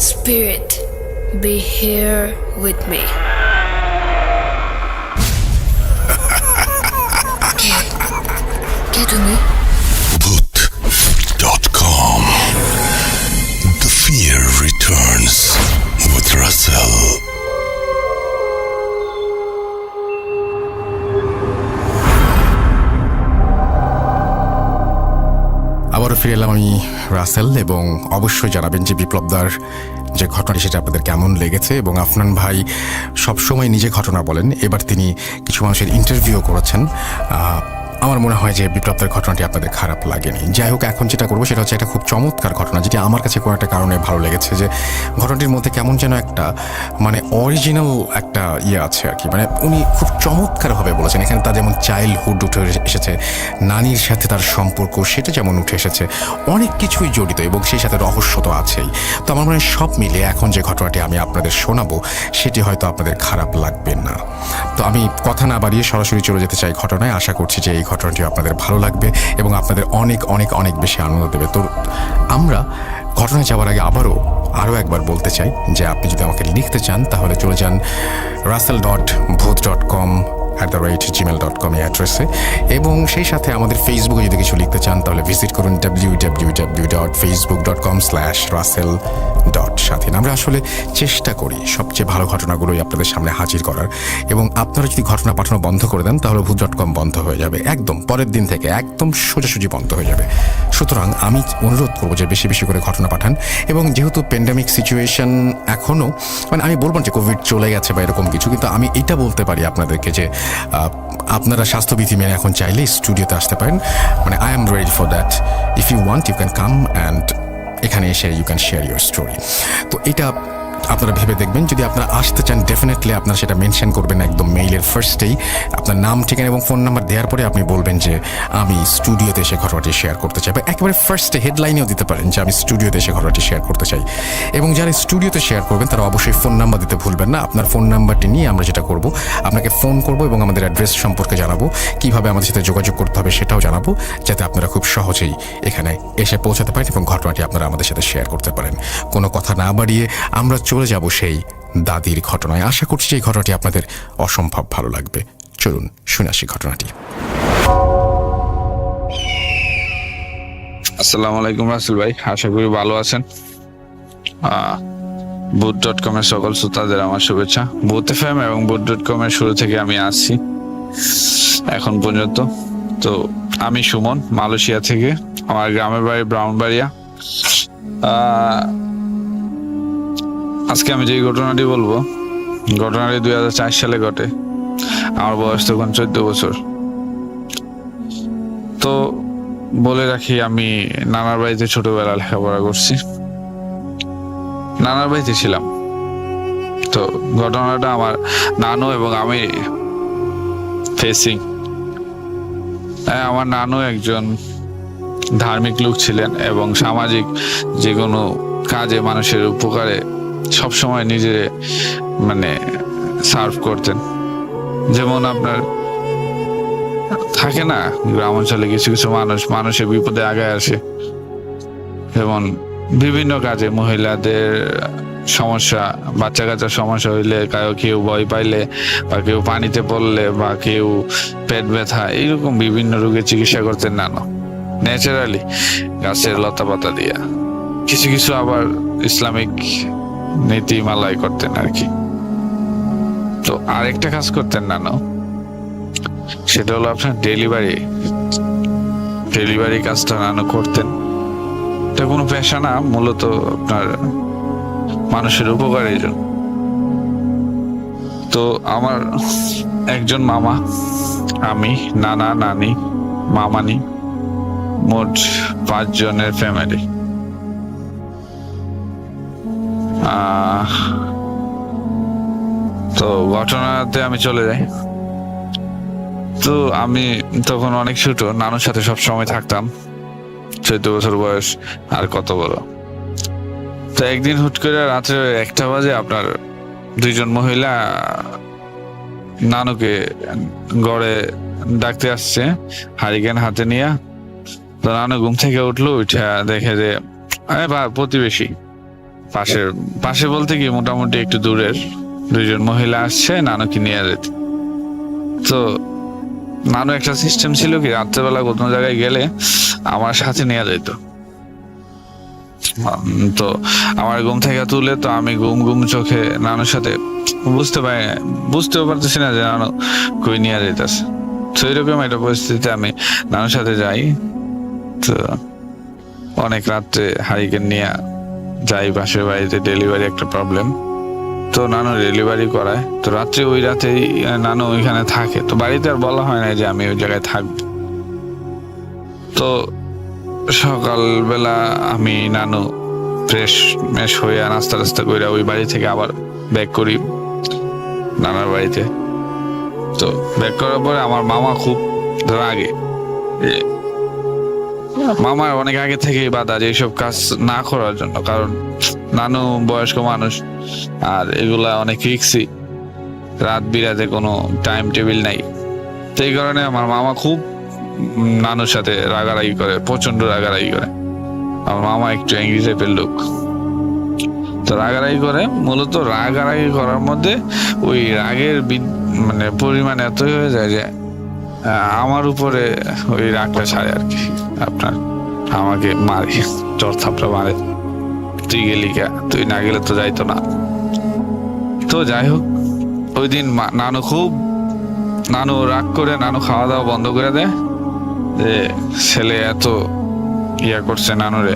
Spirit, be here with me. কে তুমি? Bhoot.com. The fear returns with Russell. আবারও ফিরে এলাম আমি রাসেল, এবং অবশ্যই জানাবেন যে বিপ্লবদার যে ঘটনাটি সেটা আপনাদের কেমন লেগেছে। এবং আফনান ভাই সবসময় নিজে ঘটনা বলেন, এবার তিনি কিছু মানুষের ইন্টারভিউ করেছেন। আমার মনে হয় যে বিপ্লবদার ঘটনাটি আপনাদের খারাপ লাগেনি। যাই হোক, এখন যেটা করবো সেটা হচ্ছে একটা খুব চমৎকার ঘটনা, যেটি আমার কাছে কোনো একটা কারণে ভালো লেগেছে, যে ঘটনাটির মধ্যে কেমন যেন একটা মানে অরিজিনাল একটা আছে আর কি। মানে উনি খুব চমৎকারভাবে বলেছেন। এখানে তার যেমন চাইল্ডহুড উঠে এসেছে, নানির সাথে তার সম্পর্ক সেটা যেমন উঠে এসেছে, অনেক কিছুই জড়িত, এবং সেই সাথে রহস্য তো আছেই। তো আমার মনে হয় সব মিলিয়ে এখন যে ঘটনাটি আমি আপনাদের শোনাবো সেটি হয়তো আপনাদের খারাপ লাগবে না। তো আমি কথা না বাড়িয়ে সরাসরি চলে যেতে চাই ঘটনায়। আশা করছি যে এই ঘটনাটি আপনাদের ভালো লাগবে এবং আপনাদের অনেক অনেক অনেক বেশি আনন্দ দেবে। তো আমরা ঘটনায় যাওয়ার আগে আবারও আরও একবার বলতে চাই যে আপনি যদি আমাকে লিখতে চান তাহলে চলে যান russell.booth.com@gmail.com এই অ্যাড্রেসে, এবং সেই সাথে আমাদের ফেসবুকে যদি কিছু লিখতে চান তাহলে ভিজিট করুন www.facebook.com/russell. স্বাধীন। আমরা আসলে চেষ্টা করি সবচেয়ে ভালো ঘটনাগুলোই আপনাদের সামনে হাজির করার, এবং আপনারা যদি ঘটনা পাঠানো বন্ধ করে দেন তাহলে ভূত.com বন্ধ হয়ে যাবে, একদম পরের দিন থেকে একদম সোজাসুজি বন্ধ হয়ে যাবে। সুতরাং আমি অনুরোধ করবো যে বেশি বেশি করে ঘটনা পাঠান, এবং যেহেতু প্যান্ডেমিক সিচুয়েশন এখনও, মানে আমি বলবো যে কোভিড চলে গেছে বা এরকম কিছু, কিন্তু আমি এটা বলতে পারি আপনাদেরকে যে আপনারা স্বাস্থ্যবিধি মেনে এখন চাইলে স্টুডিওতে আসতে পারেন। মানে I am ready for that. If you want you can come and এখানে এসে you can share your story. তো এটা আপনারা ভেবে দেখবেন। যদি আপনারা আসতে চান ডেফিনেটলি আপনারা সেটা মেনশন করবেন একদম মেইলের ফার্স্টেই, আপনার নাম, ঠিকানা এবং ফোন নাম্বার দেওয়ার পরে আপনি বলবেন যে আমি স্টুডিওতে এসে ঘটনাটি শেয়ার করতে চাই, বা একেবারে ফার্স্টে হেডলাইনেও দিতে পারেন যে আমি স্টুডিওতে এসে ঘটনাটি শেয়ার করতে চাই। এবং যারা স্টুডিওতে শেয়ার করবেন তারা অবশ্যই ফোন নাম্বার দিতে ভুলবেন না। আপনার ফোন নাম্বারটি নিয়ে আমরা যেটা করব, আপনাকে ফোন করব এবং আমাদের অ্যাড্রেস সম্পর্কে জানাবো, কীভাবে আমাদের সাথে যোগাযোগ করতে হবে সেটাও জানাবো, যাতে আপনারা খুব সহজেই এখানে এসে পৌঁছাতে পারেন এবং ঘটনাটি আপনারা আমাদের সাথে শেয়ার করতে পারেন। কোনো কথা না বাড়িয়ে আমরা চলে যাব সেই দাদির ঘটনায়। আশা করছি এই ঘটনাটি আপনাদের অসম্ভব ভালো লাগবে। চলুন শুনে আসি ঘটনাটি। আসসালামু আলাইকুম রাসেল ভাই, আশা করি ভালো আছেন। বুথ.com এর সকল শ্রোতাদের আমার শুভেচ্ছা। বুথ এফএম এবং বুথ.com এর শুরু থেকে আমি আসছি এখন পর্যন্ত। তো আমি সুমন, মালয়েশিয়া থেকে। আমার গ্রামের বাড়ি ব্রাউনবাড়িয়া। আজকে আমি যে ঘটনাটি বলবো, ঘটনাটি 2004 সালে ঘটে। আমার বয়স তখন 14 বছর। তো বলে রাখি, আমি নানার বাড়িতে ছোটবেলা লেখাপড়া করছি, নানার বাড়িতে ছিলাম। তো ঘটনাটা আমার নানু এবং আমি ফেসিং। আমার নানু একজন ধার্মিক লোক ছিলেন এবং সামাজিক যে কোনো কাজে মানুষের উপকারে সবসময় নিজে মানে সার্ভ করতেন। যেমন আপনার থাকে না গ্রাম অঞ্চলে কিছু কিছু মানুষের বিপদে আগায় আসে, যেমন বিভিন্ন কাজে মহিলাদের সমস্যা, বাচ্চা কাচ্চার সমস্যা হইলে, কেউ ভয় পাইলে বা কেউ পানিতে পড়লে বা কেউ পেট ব্যথা, এইরকম বিভিন্ন রোগের চিকিৎসা করতেন নানু ন্যাচারালি গাছের লতা পাতা দিয়া। কিছু কিছু আবার ইসলামিক নীতিমালাই করতেন আর কি। তো আরেকটা কাজ করতেন নানু, সেটা হলো আপনার ডেলিভারি কাজটা নানু করতেন। এটা কোনো পেশা না, মূলত আপনার মানুষের উপকারের জন্য। তো আমার একজন মামা, আমি, নানা, নানি, মামানি, মোট 5 জনের ফ্যামিলি। তো ঘটনাতে আমি চলে যাই। তো আমি তখন অনেক ছোট, নানুর সাথে সব সময় থাকতাম। 14 বছর বয়স, আর কত বড়। তো একদিন হুট করে রাত্রে 1টা বাজে আপনার 2 জন মহিলা নানুকে গড়ে ডাকতে আসছে হারিকেন হাতে নিয়ে। তো নানু ঘুম থেকে উঠলো, উঠে দেখে যে প্রতিবেশী পাশে বলতে কি মোটামুটি একটু দূরের 2 জন মহিলা আসছে নানুকে নিয়ে যেতে। তো নানু একটা সিস্টেম ছিল কি, রাত্রেবেলা কোনো জায়গায় গেলে আমার সাথে নিয়ে যেত। তো আমার ঘুম থেকে তুলে, তো আমি ঘুম চোখে নানুর সাথে বুঝতেও পারতেছি না যে নানু কই নিয়ে যেতেছে। তো এরকম একটা পরিস্থিতিতে আমি নানুর সাথে যাই। তো অনেক রাত্রে হারিকেন নিয়ে যাই পাশের বাড়িতে, ডেলিভারি একটা প্রবলেম। তো নানু ডেলিভারি করায়। তো ওই রাতেই নানু ওইখানে থাকে। তো বাড়িতে আর বলা হয় না যে আমি ওই জায়গায় থাকবো। তো সকালবেলা আমি নানু ফ্রেশ হয়ে নাস্তা করে ওই বাড়ি থেকে আবার ব্যাক করি নানার বাড়িতে। তো ব্যাক করার পরে আমার মামা খুব রাগে। মামার অনেক আগে থেকেই বাধা যে এইসব কাজ না করার জন্য, কারণ নানু বয়স্ক মানুষ আর এগুলা অনেক রিস্কি, রাত বিরাতে কোনো টাইম টেবিল নাই। তো এই কারণে আমার মামা খুব নানুর সাথে রাগারাগি করে, প্রচন্ড রাগারাগি করে। আমার মামা একটু অ্যাংরি টাইপের লোক। তো রাগারাগি করে, মূলত রাগারাগি করার মধ্যে ওই রাগের মানে পরিমাণ এতই হয়ে যায় যে আমার উপরে ওই রাগটা ছাড়ে আর কি, আপনার আমাকে মারে, চর থাপড়া মারে, তুই গেলি কে, তুই না গেলে তো যাইতো না। তো যাই হোক, ওই দিন নানু রাগ করে নানু খাওয়া দাওয়া বন্ধ করে দেয় যে ছেলে এত ইয়া করছে, নানুরে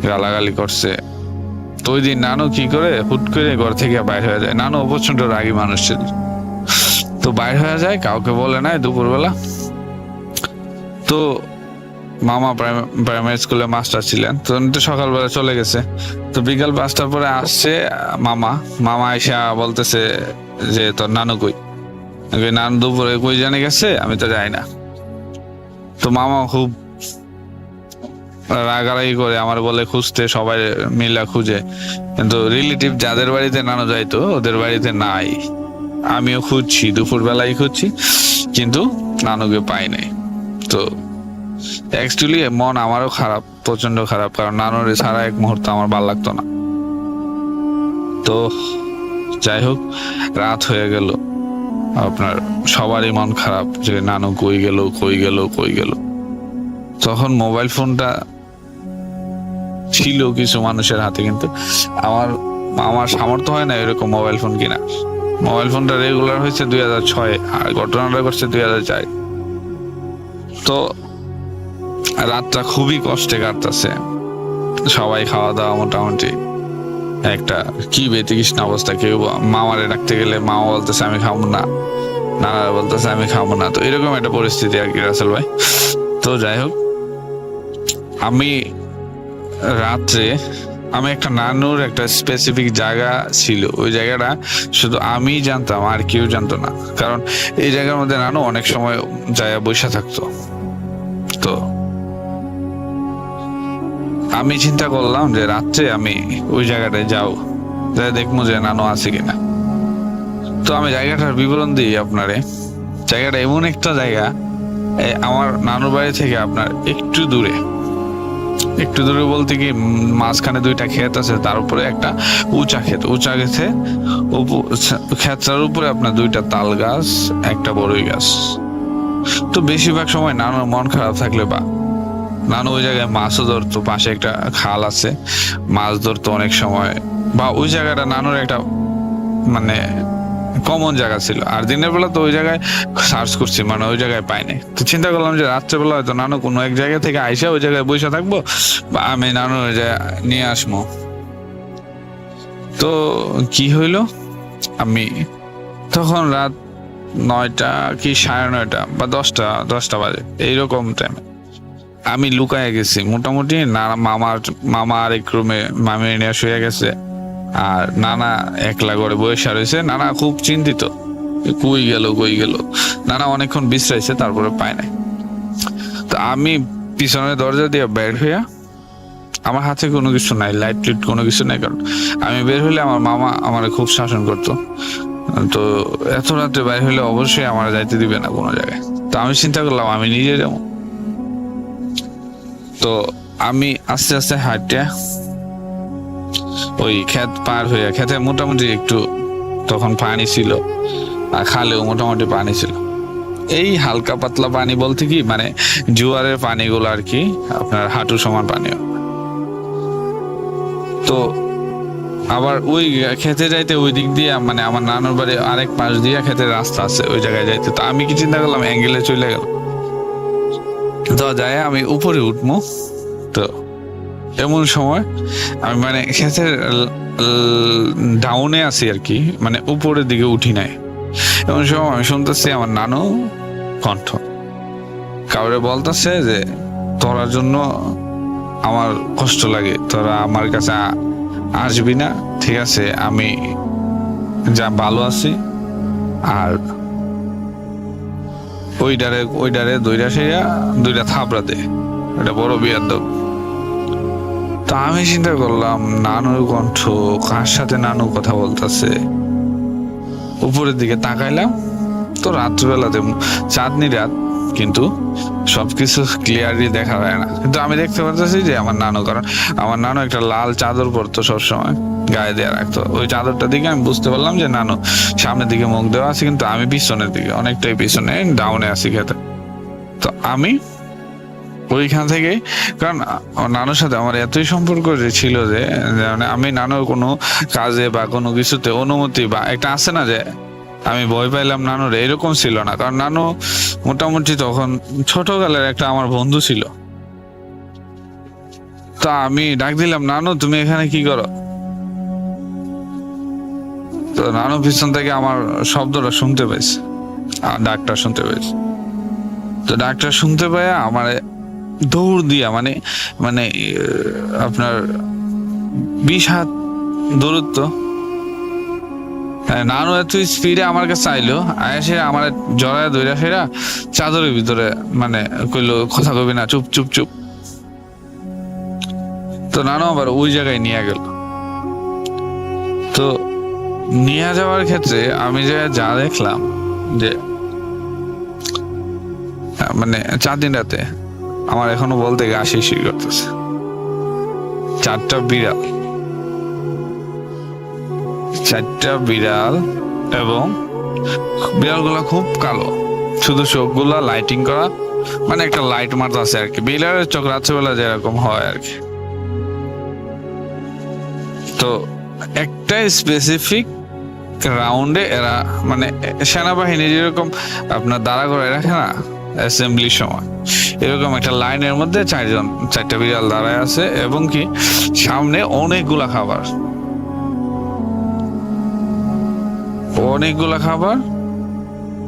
গালাগালি করছে। তো ওই দিন নানু কি করে, হুট করে ঘর থেকে বাইর হয়ে যায়। নানু প্রচন্ড রাগী মানুষ ছিল, তো বাইর হয়ে যায়, কাউকে বলে নাই দুপুরবেলা। তো মামা প্রাইমারি স্কুলে মাস্টার ছিলেন, তো সকালবেলা চলে গেছে। তো বিকাল 5টার পরে আসছে মামা আইসা বলতেছে যে তোর নানু কই? নানু দুপুরে কই জানে গেছে, আমি তো যাই না। তো মামা খুব রাগারাগি করে আমার বলে খুঁজতে, সবাই মিলা খুঁজে, কিন্তু রিলেটিভ যাদের বাড়িতে নানু যাইতো ওদের বাড়িতে নাই। আমিও খুঁজছি, দুপুরবেলায় খুঁজছি, কিন্তু নানুকে পাই নাই। তো অ্যাকচুয়ালি মন আমারও খারাপ, প্রচন্ড খারাপ, কারণ নানুর ছাড়া এক মুহূর্ত আমার ভালো লাগতো না। তো যাই হোক, রাত হয়ে গেল, আপনার সবারই মন খারাপ যে নানু কই গেল। তখন মোবাইল ফোনটা ছিল কিছু মানুষের হাতে, কিন্তু আমার সামর্থ্য হয় না এরকম মোবাইল ফোন কিনা। মোবাইল ফোনটা রেগুলার হয়েছে 2006, আর ঘটনাটা করছে 2004। তো রাতটা খুবই কষ্টে কাটতেছে, সবাই খাওয়া দাওয়া মোটামুটি একটা কি বেতিকৃষ্ণ অবস্থা। কেউ মামারে ডাকতে গেলে মামা বলতেছে আমি খাবো না, নানারা বলতেছে আমি খাবো না। তো এরকম একটা পরিস্থিতি আর কি রাসেল ভাই। তো যাই হোক, আমি রাত্রে একটা নানুর একটা স্পেসিফিক জায়গা ছিল, ওই জায়গাটা শুধু আমি জানতাম, আর কেউ জানতো না, কারণ এই জায়গার মধ্যে নানু অনেক সময় জায়গা বসে থাকতো। তো আমি চিন্তা করলাম যে রাত্রে আমি ওই জায়গাটায় যাই দেখবো যে নানু আছে কিনা। তো আমি জায়গাটার বিবরণ দিই আপনারে। জায়গাটা এমন একটা জায়গা, আমার নানুর বাড়ি থেকে আপনার একটু দূরে বলতে কি, মাঝখানে 2টা ক্ষেত আছে, তার উপরে একটা উঁচা ক্ষেতে ক্ষেতটার উপরে আপনার 2টা তাল গাছ, একটা বড়ই গাছ। তো বেশিরভাগ সময় নানুর মন খারাপ থাকলে বা নানু ওই জায়গায় মাছও ধরতো, পাশে একটা খাল আছে, মাছ ধরতো অনেক সময়, বা ওই জায়গাটা নানুর একটা মানে কমন জায়গা ছিল। আর দিনের বেলা তো ওই জায়গায় সার্চ করছি, মানে ওই জায়গায় পাইনি। তো চিন্তা করলাম যে রাত্রেবেলা হয়তো নানু কোনো এক জায়গা থেকে আইসা ওই জায়গায় বসে থাকবো, বা আমি নানু নিয়ে আসবো। তো কি হইলো, আমি তখন রাত 9টা কি 9:30 বা 10টা বাজে এইরকম টাইমে আমি লুকায় গেছি মোটামুটি। মামা আরেক রুমে মামি নিয়ে শুয়ে গেছে, আর নানা একলা করে বসে রয়েছে। নানা খুব চিন্তিত, কই গেল। নানা অনেকক্ষণ বিশ্রাইছে, তারপরে পায় নাই। তো আমি পিছনের দরজা দিয়ে বের হইয়া, আমার হাতে কোনো কিছু নাই, লাইট কোনো কিছু নাই, কারণ আমি বের হইলে আমার মামা আমার খুব শাসন করতো। তো এত রাতে বের হইলে অবশ্যই আমার যাইতে দিবে না কোনো জায়গায়। তো আমি চিন্তা করলাম আমি নিজে যাবো। তো আমি আস্তে আস্তে হাঁটতে ওই ক্ষেত পার হইয়া, ক্ষেতে মোটামুটি একটু তখন পানি ছিল, আর খালেও মোটামুটি পানি ছিল। এই হালকা পাতলা পানি বলতে কি, মানে জোয়ারের পানিগুলো আর কি, আপনার হাঁটু সমান পানিও। তো আবার ওই খেতে যাইতে ওই দিক দিয়ে, মানে আমার নানুর বাড়ি আরেক পাশ দিয়ে খেতে রাস্তা আছে, ওই জায়গায় যাইতে। তো আমি কি চিন্তা করলাম, অ্যাঙ্গেলে চলে গেল। তো যাই আমি উপরে উঠবো, তো এমন সময় আমি মানে খেতের ডাউনে আছি আর কি, মানে উপরের দিকে উঠি নাই। এমন সময় আমি শুনতেছি আমার নানু কণ্ঠ, কাউরে বলতেছে যে তোরার জন্য আমার কষ্ট লাগে, তোরা আমার কাছে আসবি না, ঠিক আছে, আমি যা ভালো আছি। আর ওইডারে 2টা থাপড়া দে, এটা বড় বিয়াদব। তো আমি চিন্তা করলাম নানুর কণ্ঠ, কার সাথে নানু কথা বলতেছে। উপরের দিকে তাকাইলাম, তো রাত্রিবেলাতে চাঁদনি রাত, কিন্তু সবকিছু ক্লিয়ারলি দেখা যায় না। কিন্তু আমি দেখতে পাচ্ছি যে আমার নানু, কারণ আমার নানু একটা লাল চাদর পরতো সবসময়, গায়ে দেওয়া রাখতো। ওই চাদরটা দিকে আমি বুঝতে পারলাম যে নানু সামনের দিকে মুখ দেওয়া আছে, কিন্তু আমি পিছনের দিকে, অনেকটাই পিছনে ডাউনে আছি খেতে। তো আমি ওইখান থেকে, কারণ নানুর সাথে আমার এতই সম্পর্ক যে ছিল যে মানে আমি নানুর কোনো কাজে বা কোনো কিছুতে অনুমতি বা একটা আছে না যে আমি ভয় পাইলাম নানুর, এরকম ছিল না। কারণ নানু মোটামুটি তখন ছোটকালের একটা আমার বন্ধু ছিল। তো আমি ডাক দিলাম, নানু তুমি এখানে কি করো? তো নানু পিছন থেকে আমার শব্দটা শুনতে পাইছে, আর ডাকটা শুনতে পাইছে। তো ডাকটা শুনতে পাইয়া আমার দৌড় দিয়া মানে মানে আপনার 20 হাত দূরত্ব, নানু এত স্পিডে আমার কাছে আইলো, আয়সে আমার জড়ায় ধইরা ফেরা চাদরের ভিতরে মানে কইলো কথা কবি না, চুপ চুপ চুপ। তো নানু আবার ওই জায়গায় নিয়ে গেল। তো নিয়ে যাওয়ার ক্ষেত্রে আমি যা দেখলাম যে মানে 4 দিন রাতে আমার এখনো বলতে গা শিরশির করতেছে। 4টা বিড়াল, 4টা বিড়াল, এবং বিড়ালগুলা খুব কালো, শুধু চোখগুলা লাইটিং করা, মানে একটা লাইট মারতে আছে আর কি, বিড়ালের চোখ রাত্রেবেলা যেরকম হয় আর কি। তো একটা স্পেসিফিক রাউন্ডে এরা মানে সেনাবাহিনী যেরকম আপনার দাঁড়া করে রাখে না অ্যাসেম্বলির সময়, এরকম একটা লাইনের মধ্যে 4টা বিড়াল দাঁড়ায় আছে, এবং কি সামনে অনেকগুলা খাবার।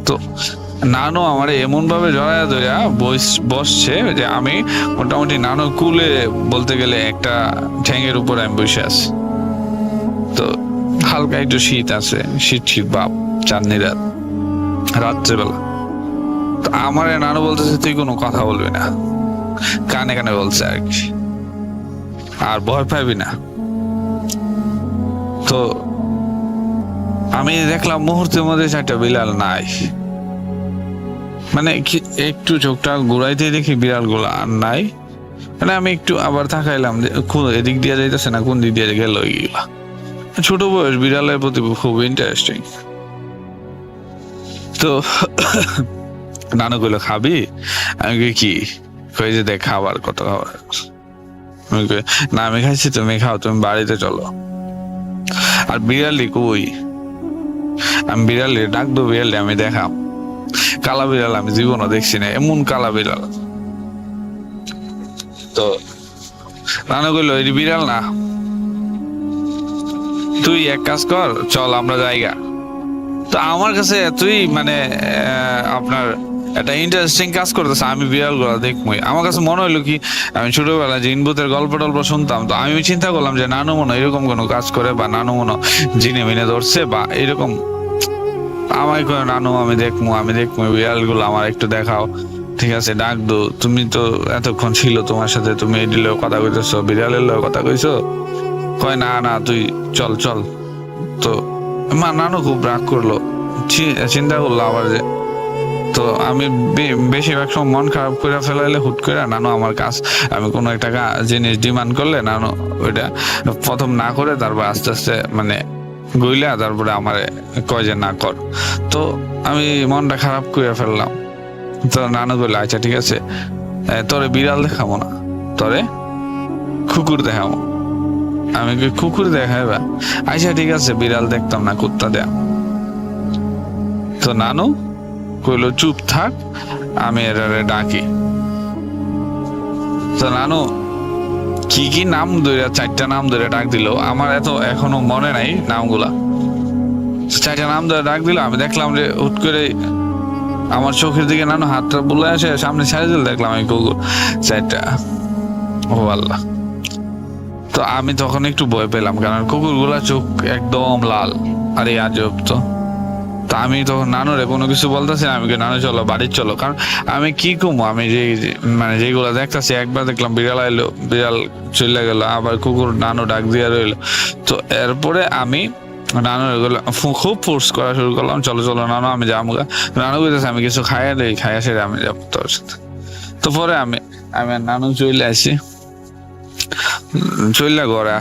তো নানু আমার এমন ভাবে জড়ায়া ধরিয়া বসছে যে আমি মোটামুটি নানু কুলে বলতে গেলে একটা ঠ্যাঙের উপর আমি বসে আছি। তো হালকা একটু শীত আছে, শীত ভাব, চাঁদনি রাত্রেবেলা। তো আমার নানু বলতেছে তুই কোনো কথা বলবি না, কানে কানে বলছে আর কি, আর ভয় পাবি না। তো আমি দেখলাম মুহূর্তের মধ্যে 4টা বিড়াল নাই, মানে একটু চোখটা ঘুরাইতে দেখি বিড়াল গুলা আর নাই। মানে আমি একটু আবার তাকাইলাম যে এদিক দিয়ে যাইতেছে না, কোন দিক দিয়ে গেল এইগুলা। ছোট বয়স, বিড়ালের প্রতি খুব ইন্টারেস্টিং। তো নানু কইলো খাবি? আমি কি কই যে দেখ খাবার, কত খাবার। আমি কই না আমি খাইছি, তুমি খাও, তুমি বাড়িতে চলো। আর বিড়ালি কই? আমি বিড়ালি ডাকবো, বিড়ালি আমি দেখাম। কালা বিড়াল আমি জীবনও দেখছি না, এমন কালা বিড়াল। তো নানু কইলো এই বিড়াল না, তুই এক কাজ কর, চল আমরা জায়গা। তো আমার কাছে এতই মানে আপনার একটা ইন্টারেস্টিং কাজ করতেছে, আমি বিড়াল গুলা দেখবই। আমার কাছে মনে হইলো কি আমি ছোটবেলায় জিন ভূতের গল্প টল্প শুনতাম, তো আমি চিন্তা করলাম যে নানু মনে এরকম কোনো কাজ করে, বা নানু মনে জিনে মিনে ধরছে বা এরকম। আমায় কয় নানু আমি দেখবো বিড়াল গুলো আমার একটু দেখাও। ঠিক আছে ডাক দো, তুমি তো এতক্ষণ ছিল তোমার সাথে, তুমি এই দিলেও কথা কইতেছো, বিড়ালের লোক কথা কইছো। কয় না না তুই চল চল। তো মা নানু খুব রাগ করলো, চিন্তা করলো আবার যে, তো আমি বেশিরভাগ সময় মন খারাপ করে ফেলাইলে হুট করে নানু আমার কাজ, আমি কোনো একটা জিনিস ডিমান্ড করলে নানু ওইটা প্রথম না করে তারপর আস্তে আস্তে মানে গইলা তারপরে আমার কয় যে না কর। তো আমি মনটা খারাপ করে ফেললাম। তো নানু কইলো আচ্ছা ঠিক আছে, তোরে বিড়াল দেখাবো না, তোরে কুকুর দেখাবো। আমি কুকুর দেখাইবা? আচ্ছা ঠিক আছে, বিড়াল দেখতাম না, কুত্তা দেয়া। তো নানু কইলো চুপ থাক, আমি এটারে ডাকি। তো নানু কি নাম ধরে 4টা নাম ধরে ডাক দিল, আমার এত এখনো মনে নাই নামগুলা। 4টা নাম ধরে ডাক দিল, আমি দেখলাম যে হুট করে আমার চোখের দিকে নানু হাতটা বুলে আসে, সামনে ছাড়ে দিল, দেখলাম আমি কুকুর 4টা। ও আল্লাহ! তো আমি তখন একটু ভয় পেলাম, কারণ কুকুরগুলা চোখ একদম লাল। আরে আজব তো। আমি তখন নানুরে কোনো কিছু বলতেছি না, আমি নানু চলো বাড়ির চলো, কারণ আমি কি কমো, আমি যে মানে যেগুলো দেখতেছি, একবার দেখলাম বিড়াল আইলো, বিড়াল চলে গেল, আবার কুকুর নানু ডাক দিয়া রইলো। তো এরপরে আমি নানু এগুলো খুব ফোর্স করা শুরু করলাম, চলো চলো নানু আমি যাবো। নানু বলতেছে আমি কিছু খাইয়া দেই, খাইয়া সেরে আমি যাবো তোর সাথে। তো পরে আমি আর নানু চলে আসি, চলে ঘরে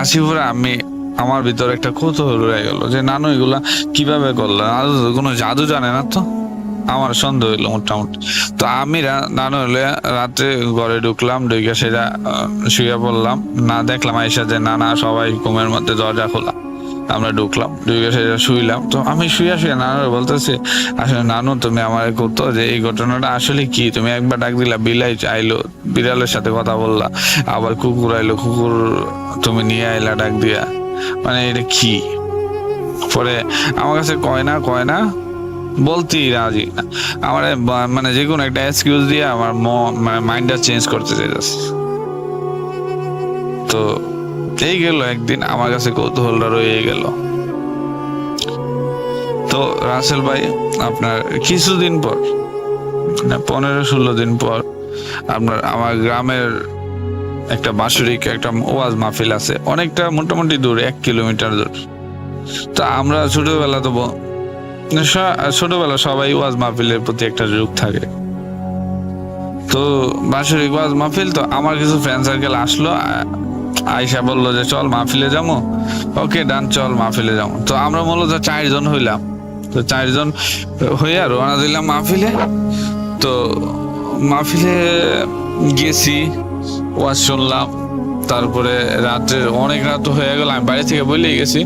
আসি পরে আমার ভিতরে একটা কৌতূহল রয়ে গেল যে নানু এগুলা কিভাবে করলো, কোনো জাদু জানে না তো। আমার সন্দেহ হইলো মোটামুটি। তো আমি নানু হলে রাত্রে ঘরে ঢুকলাম, ঢুকে সেটা শুয়ে পড়লাম, না দেখলাম আইসা যে না সবাই ঘুমের মধ্যে দরজা খোলা। আমরা ঢুকলাম, ঢুকে সেটা শুইলাম। তো আমি শুয়ে নানু বলতেছি, আসলে নানু তুমি আমার করতো যে এই ঘটনাটা আসলে কি, তুমি একবার ডাক দিলা বিলাই আইলো, বিড়ালের সাথে কথা বললা, আবার কুকুর আইলো, কুকুর তুমি নিয়ে আইলা ডাক দিয়া, মানে এটা কি? পরে আমার কাছে কয় না বলতেই রাজি না। আমার মানে যে কোনো একটা এক্সকিউজ দিয়ে আমার মাইন্ডটা চেঞ্জ করতে চাইতেছে। তো এই গেল একদিন, আমার কাছে কৌতূহলটা রয়ে গেল। তো রাসেল ভাই আপনার কিছুদিন পর, 15-16 দিন পর আপনার আমার গ্রামের একটা বাৎসরিক একটা ওয়াজ মাহফিল আছে, অনেকটা মোটামুটি দূর, 1 কিলোমিটার দূর। তো আমরা ছোটবেলা সবাই ওয়াজ মাহফিলের প্রতি একটা ঝোঁক থাকে। তো বাৎসরিক ওয়াজ মাহফিল, তো আমার কিছু ফ্রেন্ড সার্কেল আসলো, আয়সা বললো যে চল মাহফিলে যাবো। ওকে ডান, চল মাহফিলে যাবো। তো আমরা মূলত 4 জন হইলাম। তো 4 জন হইয়া রওনা দিলাম মাহফিলে। তো মাহফিলে গেছি, ওয়াজ শুনলাম। তারপরে রাত্রে অনেক রাত হয়ে গেল, আমি বাড়ি থেকে বলেই গেছি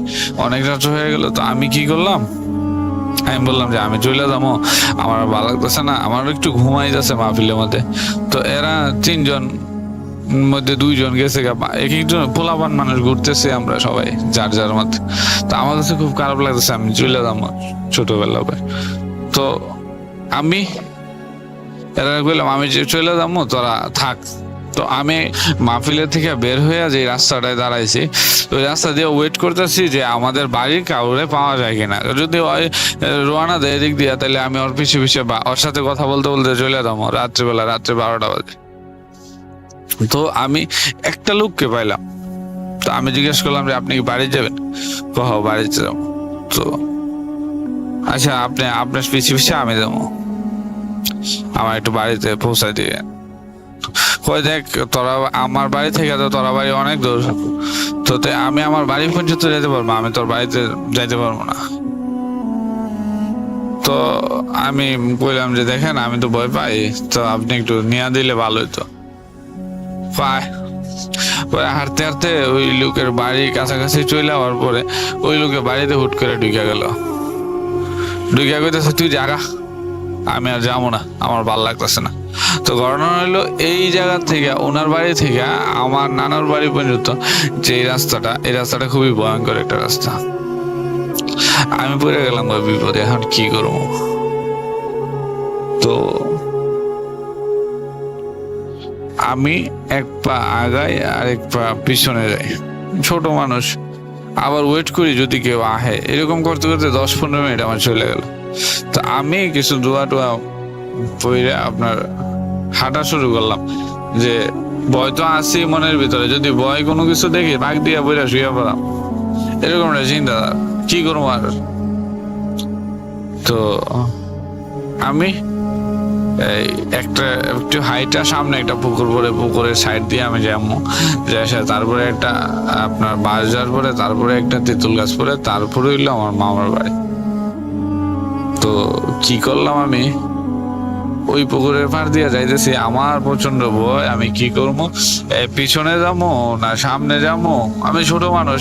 অনেক রাত হয়ে গেল। তো আমি কি করলাম, আমি বললাম যে আমি চলে যাবো, আমার ভালো লাগতেছে না, আমার একটু ঘুমাই যাচ্ছে মাহফিলের মধ্যে। তো এরা 3 জন মধ্যে 2 জন গেছে, এক একজন পোলাপান মানুষ ঘুরতেছে, আমরা সবাই যার যার মধ্যে। তো আমার কাছে খুব খারাপ লাগতেছে, আমি চলে যাবো ছোটবেলা। তো আমি এরা বললাম আমি চলে যাবো, তোরা থাক। তো আমি মাহফিলের থেকে বের হয়ে যে রাস্তাটায় দাঁড়াইছি, ওই রাস্তা দিয়ে ওয়েট করতেছি যে আমাদের বাড়ির কাউরে পাওয়া যায় কিনা। যদি রোয়ানা দেয় এদিক দিয়ে, তাহলে আমি ওর পিছিয়ে ওর সাথে কথা বলতে বলতে চলে যাবো রাত্রে 12টা বাজে। তো আমি একটা লোককে পাইলাম। তো আমি জিজ্ঞেস করলাম যে আপনি কি বাড়ি যাবেন? বাড়িতে যাবো। তো আচ্ছা আপনার পিছিয়ে আমি যাবো, আমার একটু বাড়িতে পৌঁছায় দিয়ে। কই দেখ তোরা আমার বাড়ি থেকে তো তোরা বাড়ি অনেক দূর, তো আমি আমার বাড়ি পর্যন্ত যেতে পারবো, আমি তোর বাড়িতে যাইতে পারবো না। তো আমি বললাম যে দেখেন আমি তো ভয় পাই, তো আপনি একটু নিয়ে দিলে ভালো হতো। হাঁটতে হাঁটতে ওই লোকের বাড়ির কাছাকাছি চলে যাওয়ার পরে ওই লোকের বাড়িতে হুট করে ঢুকে গেল। ঢুকে গেছে তুই জাগা, আমি আর যাবো না, আমার ভালো লাগতেছে না। তো ঘটনা হলো এই জায়গা থেকে, ওনার বাড়ি থেকে আমার নানার বাড়ি পর্যন্ত যে রাস্তাটা, এই রাস্তাটা খুবই ভয়ঙ্কর একটা রাস্তা। আমি পড়ে গেলাম বিপদে, এখন কি করবো? তো আমি 1 পা আগাই আর 1 পা পিছনে যাই, ছোট মানুষ, আবার ওয়েট করি যদি কেউ আহে। এরকম করতে করতে 10-15 মিনিট আমার চলে গেল। তো আমি কিছু দোয়া পড়ে আপনার হাঁটা শুরু করলাম, যে ভয় তো আসি মনের ভিতরে, যদি ভয় কোনো কিছু দেখি ভাগ দিয়া বইরা শুয়ে পড়াম, এরকম একটা চিন্তা, কি করবো আর। তো আমি একটু হাইটা সামনে একটা পুকুর পরে, পুকুরের সাইড দিয়ে আমি যাবো, তারপরে একটা আপনার বাস যাওয়ার পরে, তারপরে একটা তেঁতুল গাছ পরে, তারপরে হইলো আমার মামার বাড়ি। তো কি করলাম, আমি ওই পুকুরের পার দিয়ে যাইতেছি, আমার প্রচন্ড ভয়, আমি কি করবো, পিছনে যাবো না সামনে যাবো? আমি ছোট মানুষ,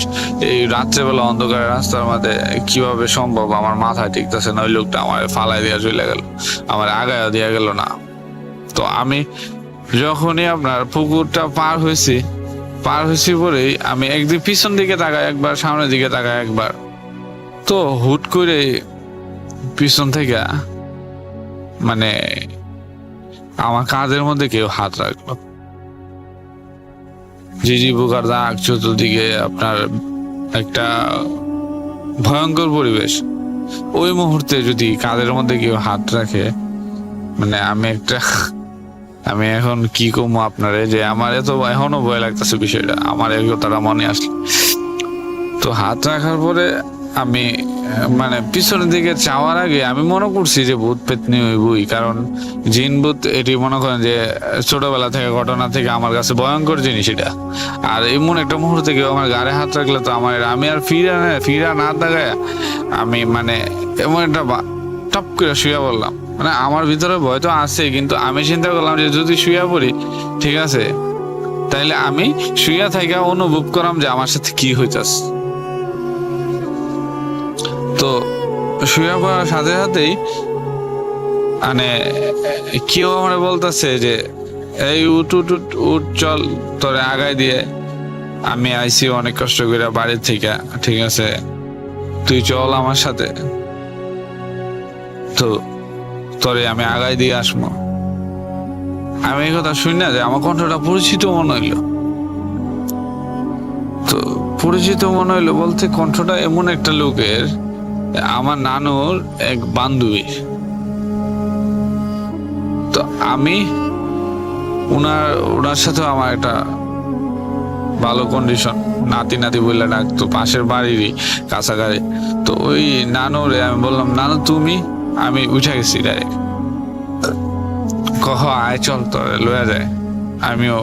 এই রাত্রেবেলা অন্ধকার রাস্তার মধ্যে কিভাবে সম্ভব? আমার মাথায় টিকতেছে না। ওই লোকটা আমার ফালাই দিয়া চলে গেল, আমার আগায় দিয়া গেল না। তো আমি যখনই আপনার পুকুরটা পার হয়েছি পরেই আমি একদিন পিছন দিকে তাকাই একবার, সামনের দিকে তাকাই একবার। তো হুট করে পিছন থেকে মানে আমার কাঁধের মধ্যে কেউ হাত রাখলো। ঝিঝি পোকার দাগ, চতুর্দিকে আপনার একটা ভয়ঙ্কর পরিবেশ। ওই মুহূর্তে যদি কাঁধের মধ্যে কেউ হাত রাখে, মানে আমি এখন কি করবো আপনারে, যে আমার এত এখনো ভয় লাগতেছে বিষয়টা, আমার এই কথাটা মনে আসলে। তো হাত রাখার পরে আমি মানে পিছনের দিকে চাওয়ার আগে আমি মনে করছি যে ভূত পেতনি হইবই, কারণ জিন ভূত এটি মনে করেন যে ছোটবেলা থেকে ঘটনা থেকে আমার কাছে ভয়ঙ্কর জিনিস এটা। আর এমন একটা মুহূর্তে কেউ আমার গাড়ে হাত রাখলে তো আমি আর ফিরা না তাকায় আমি মানে এমন একটা টপ করে শুয়ে পড়লাম। মানে আমার ভিতরে ভয় তো আছে, কিন্তু আমি চিন্তা করলাম যে যদি শুয়ে পড়ি ঠিক আছে, তাইলে আমি শুয়ে থেকে অনুভব করলাম যে আমার সাথে কি হইতাছে। তো শুয়ে পড়ার সাথে সাথেই মানে কেউ আমার বলতেছে যে এই উঠ উঠ উঠ উঠ, চল তোরে আগায় দিয়ে। আমি আইসি অনেক কষ্ট করে বাড়ির থেকে, ঠিক আছে তুই চল আমার সাথে, তো তোরে আমি আগায় দিয়ে আসবো। আমি এই কথা শুনি না যে আমার কণ্ঠটা পরিচিত মনে হইলো। তো পরিচিত মনে হইলো বলতে কণ্ঠটা এমন একটা লোকের, আমার নানুর এক বান্ধবী। তো আমি ওনার সাথে আমার একটা ভালো কন্ডিশন, নাতি বললে ডাকতো, পাশের বাড়িরই কাছাকাছি। তো ওই নানুরে আমি বললাম, নানু তুমি? আমি উঠে গেছি ডাইরেক্ট। কহ আয় চল তোরে লয়া যায়, আমিও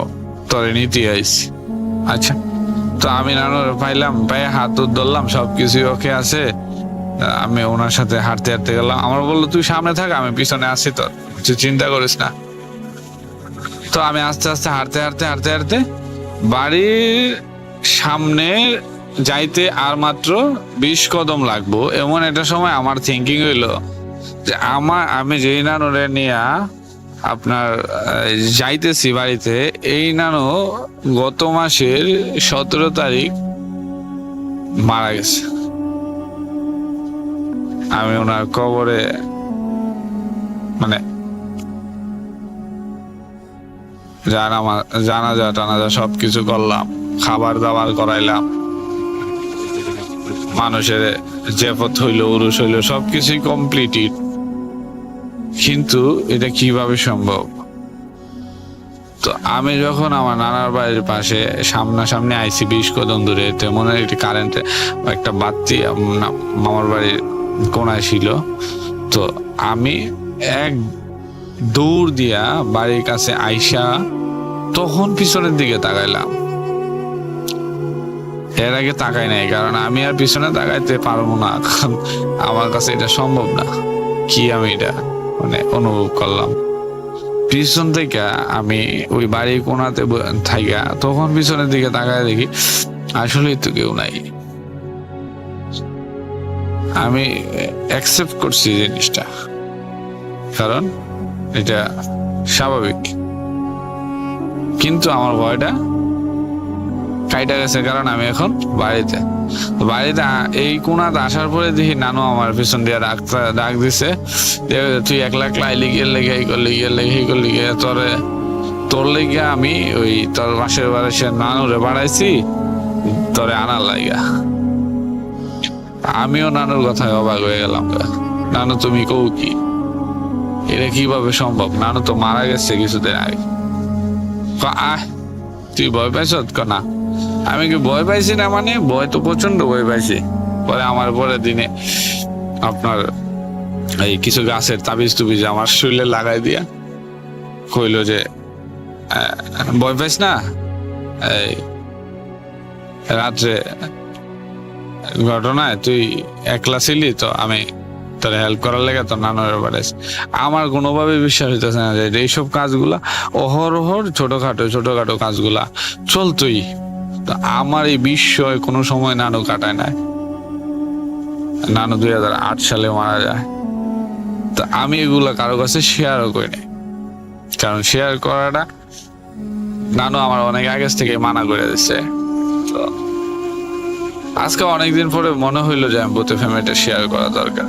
তোরে নিতে আইছি। আচ্ছা, তো আমি নানুর পাইলাম, পায়ে হাত ধরলাম, সবকিছু ওকে আছে। আমি ওনার সাথে হাঁটতে হাঁটতে গেলাম। আমার বললো তুই সামনে থাক, আমি পিছনে আসি, তোর তুই চিন্তা করিস না। তো আমি আস্তে আস্তে হাঁটতে বাড়ির সামনে যাইতে আর মাত্র 20 কদম লাগবো, এমন একটা সময় আমার থিঙ্কিং হইলো যে আমি যেই নানুরে নিয়ে আপনার যাইতেছি বাড়িতে, এই নানু গত মাসের 17 তারিখ মারা গেছে। আমি ওনার কবরে মানে জানাজা টানাজা সবকিছু করলাম, খাবার দাবার করাইলাম, মানুষের জেফত হইলো, উরুস হইলো, সবকিছুই কমপ্লিটেড। কিন্তু এটা কিভাবে সম্ভব? তো আমি যখন আমার নানার বাড়ির পাশে সামনাসামনি আইসি 20 কদম দূরে, তেমন একটি কারেন্টের একটা বাতি মামার বাড়ির কোনায় ছিল। তো আমি এক দৌড় দিয়া বাড়ির কাছে আইসা তখন পিছনের দিকে তাকাইলাম। এর আগে তাকাই নাই, কারণ আমি আর পিছনে তাকাইতে পারবো না, কারণ আমার কাছে এটা সম্ভব না। কি আমি এটা মানে অনুভব করলাম পিছন থেকে, আমি ওই বাড়ির কোনাতে থাইকা তখন পিছনের দিকে তাকায় দেখি আসলেই তো কেউ নাই। আমি অ্যাকসেপ্ট করছি জিনিসটা, কারণ এটা স্বাভাবিক। কিন্তু আমার ভয়টা কাইটা গেছে, কারণ আমি এখন বাড়িতে এই কোনাতে আসার পরে দেখি নানু আমার পিছন দিয়ে ডাক দিছে, তুই একলা আইলি গিয়ে লেগে এই করলি গিয়ে তোর লেগে আমি ওই তোর পাশের বাড়ি সে নানুরে বাড়াইছি তোরে আনার লাগা। আমিও নানুর কথায় অবাক হয়ে গেলাম, নানু তুমি কও কি, এটা কিভাবে সম্ভব? নানু তো মারা গেছে কিছুদিন আগে। আহ তুই ভয় পাইছ? না আমি কি ভয় পাইছি না, মানে ভয় তো প্রচন্ড ভয় পাইছি। পরে আমার পরের দিনে আপনার এই কিছু গাছের তাবিজ টুবিজ আমার শরীরে লাগাই দিয়া কইলো যে ভয় পাইস না, এই রাত্রে ঘটনায় তুই একলা ছিলি, তো আমি তোর হেল্প করার লেগে তোর নানুর বাড়াইছি। আমার কোনোভাবে বিশ্বাস হইতেছে না যে এইসব কাজগুলা অহরহর ছোটখাটো কাজগুলা চলতোই। তো আমার এই বিস্ময় কোনো সময় নানু কাটায় নাই। নানু 2008 সালে মারা যায়। তো আমি এগুলা কারো কাছে শেয়ারও করি নাই, কারণ শেয়ার করাটা নানু আমার অনেক আগে থেকে মানা করে দিচ্ছে। তো আজকে অনেকদিন পরে মনে হইলো যে আমি ভূত এফএম এটা শেয়ার করা দরকার।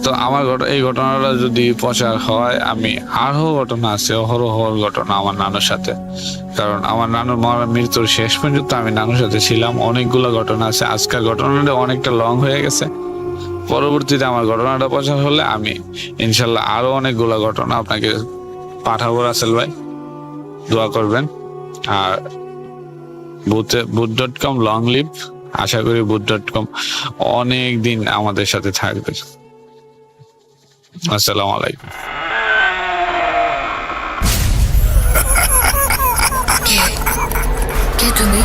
তো আমার এই ঘটনাটা যদি প্রচার হয়, আমি আরো ঘটনা আছে, অহরহর ঘটনা আমার নানুর সাথে, কারণ আমার নানুর মৃত্যুর শেষ পর্যন্ত আমি নানুর সাথে ছিলাম। অনেকগুলো ঘটনা আছে। আজকের ঘটনাটা অনেকটা লং হয়ে গেছে, পরবর্তীতে আমার ঘটনাটা প্রচার হলে আমি ইনশাল্লাহ আরো অনেকগুলো ঘটনা আপনাকে পাঠাবো। রাসেল ভাই দোয়া করবেন। আর ভূত.com লং লিভ আশা করি ভূত.com অনেক দিন আমাদের সাথে থাকবে। আসসালামু আলাইকুম। কে তুমি?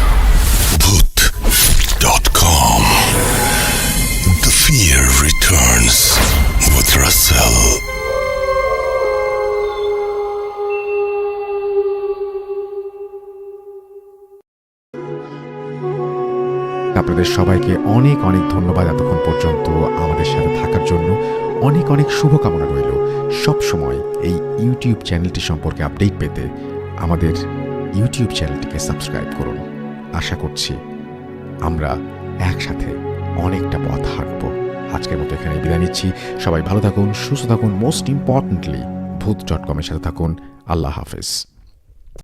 Bhoot.com. The fear returns with Russell. আপনাদের সবাইকে অনেক অনেক ধন্যবাদ এতক্ষণ পর্যন্ত আমাদের সাথে থাকার জন্য। অনেক অনেক শুভকামনা রইল। সব সময় এই ইউটিউব চ্যানেলটি সম্পর্কে আপডেট পেতে আমাদের ইউটিউব চ্যানেলটিকে সাবস্ক্রাইব করুন। আশা করছি আমরা একসাথে অনেকটা পথ হাঁটব। আজকের মতো এখানে বিদায় নিচ্ছি। সবাই ভালো থাকুন, সুস্থ থাকুন, মোস্ট ইম্পর্টেন্টলি ভূত.com এর সাথে থাকুন। আল্লাহ হাফেজ।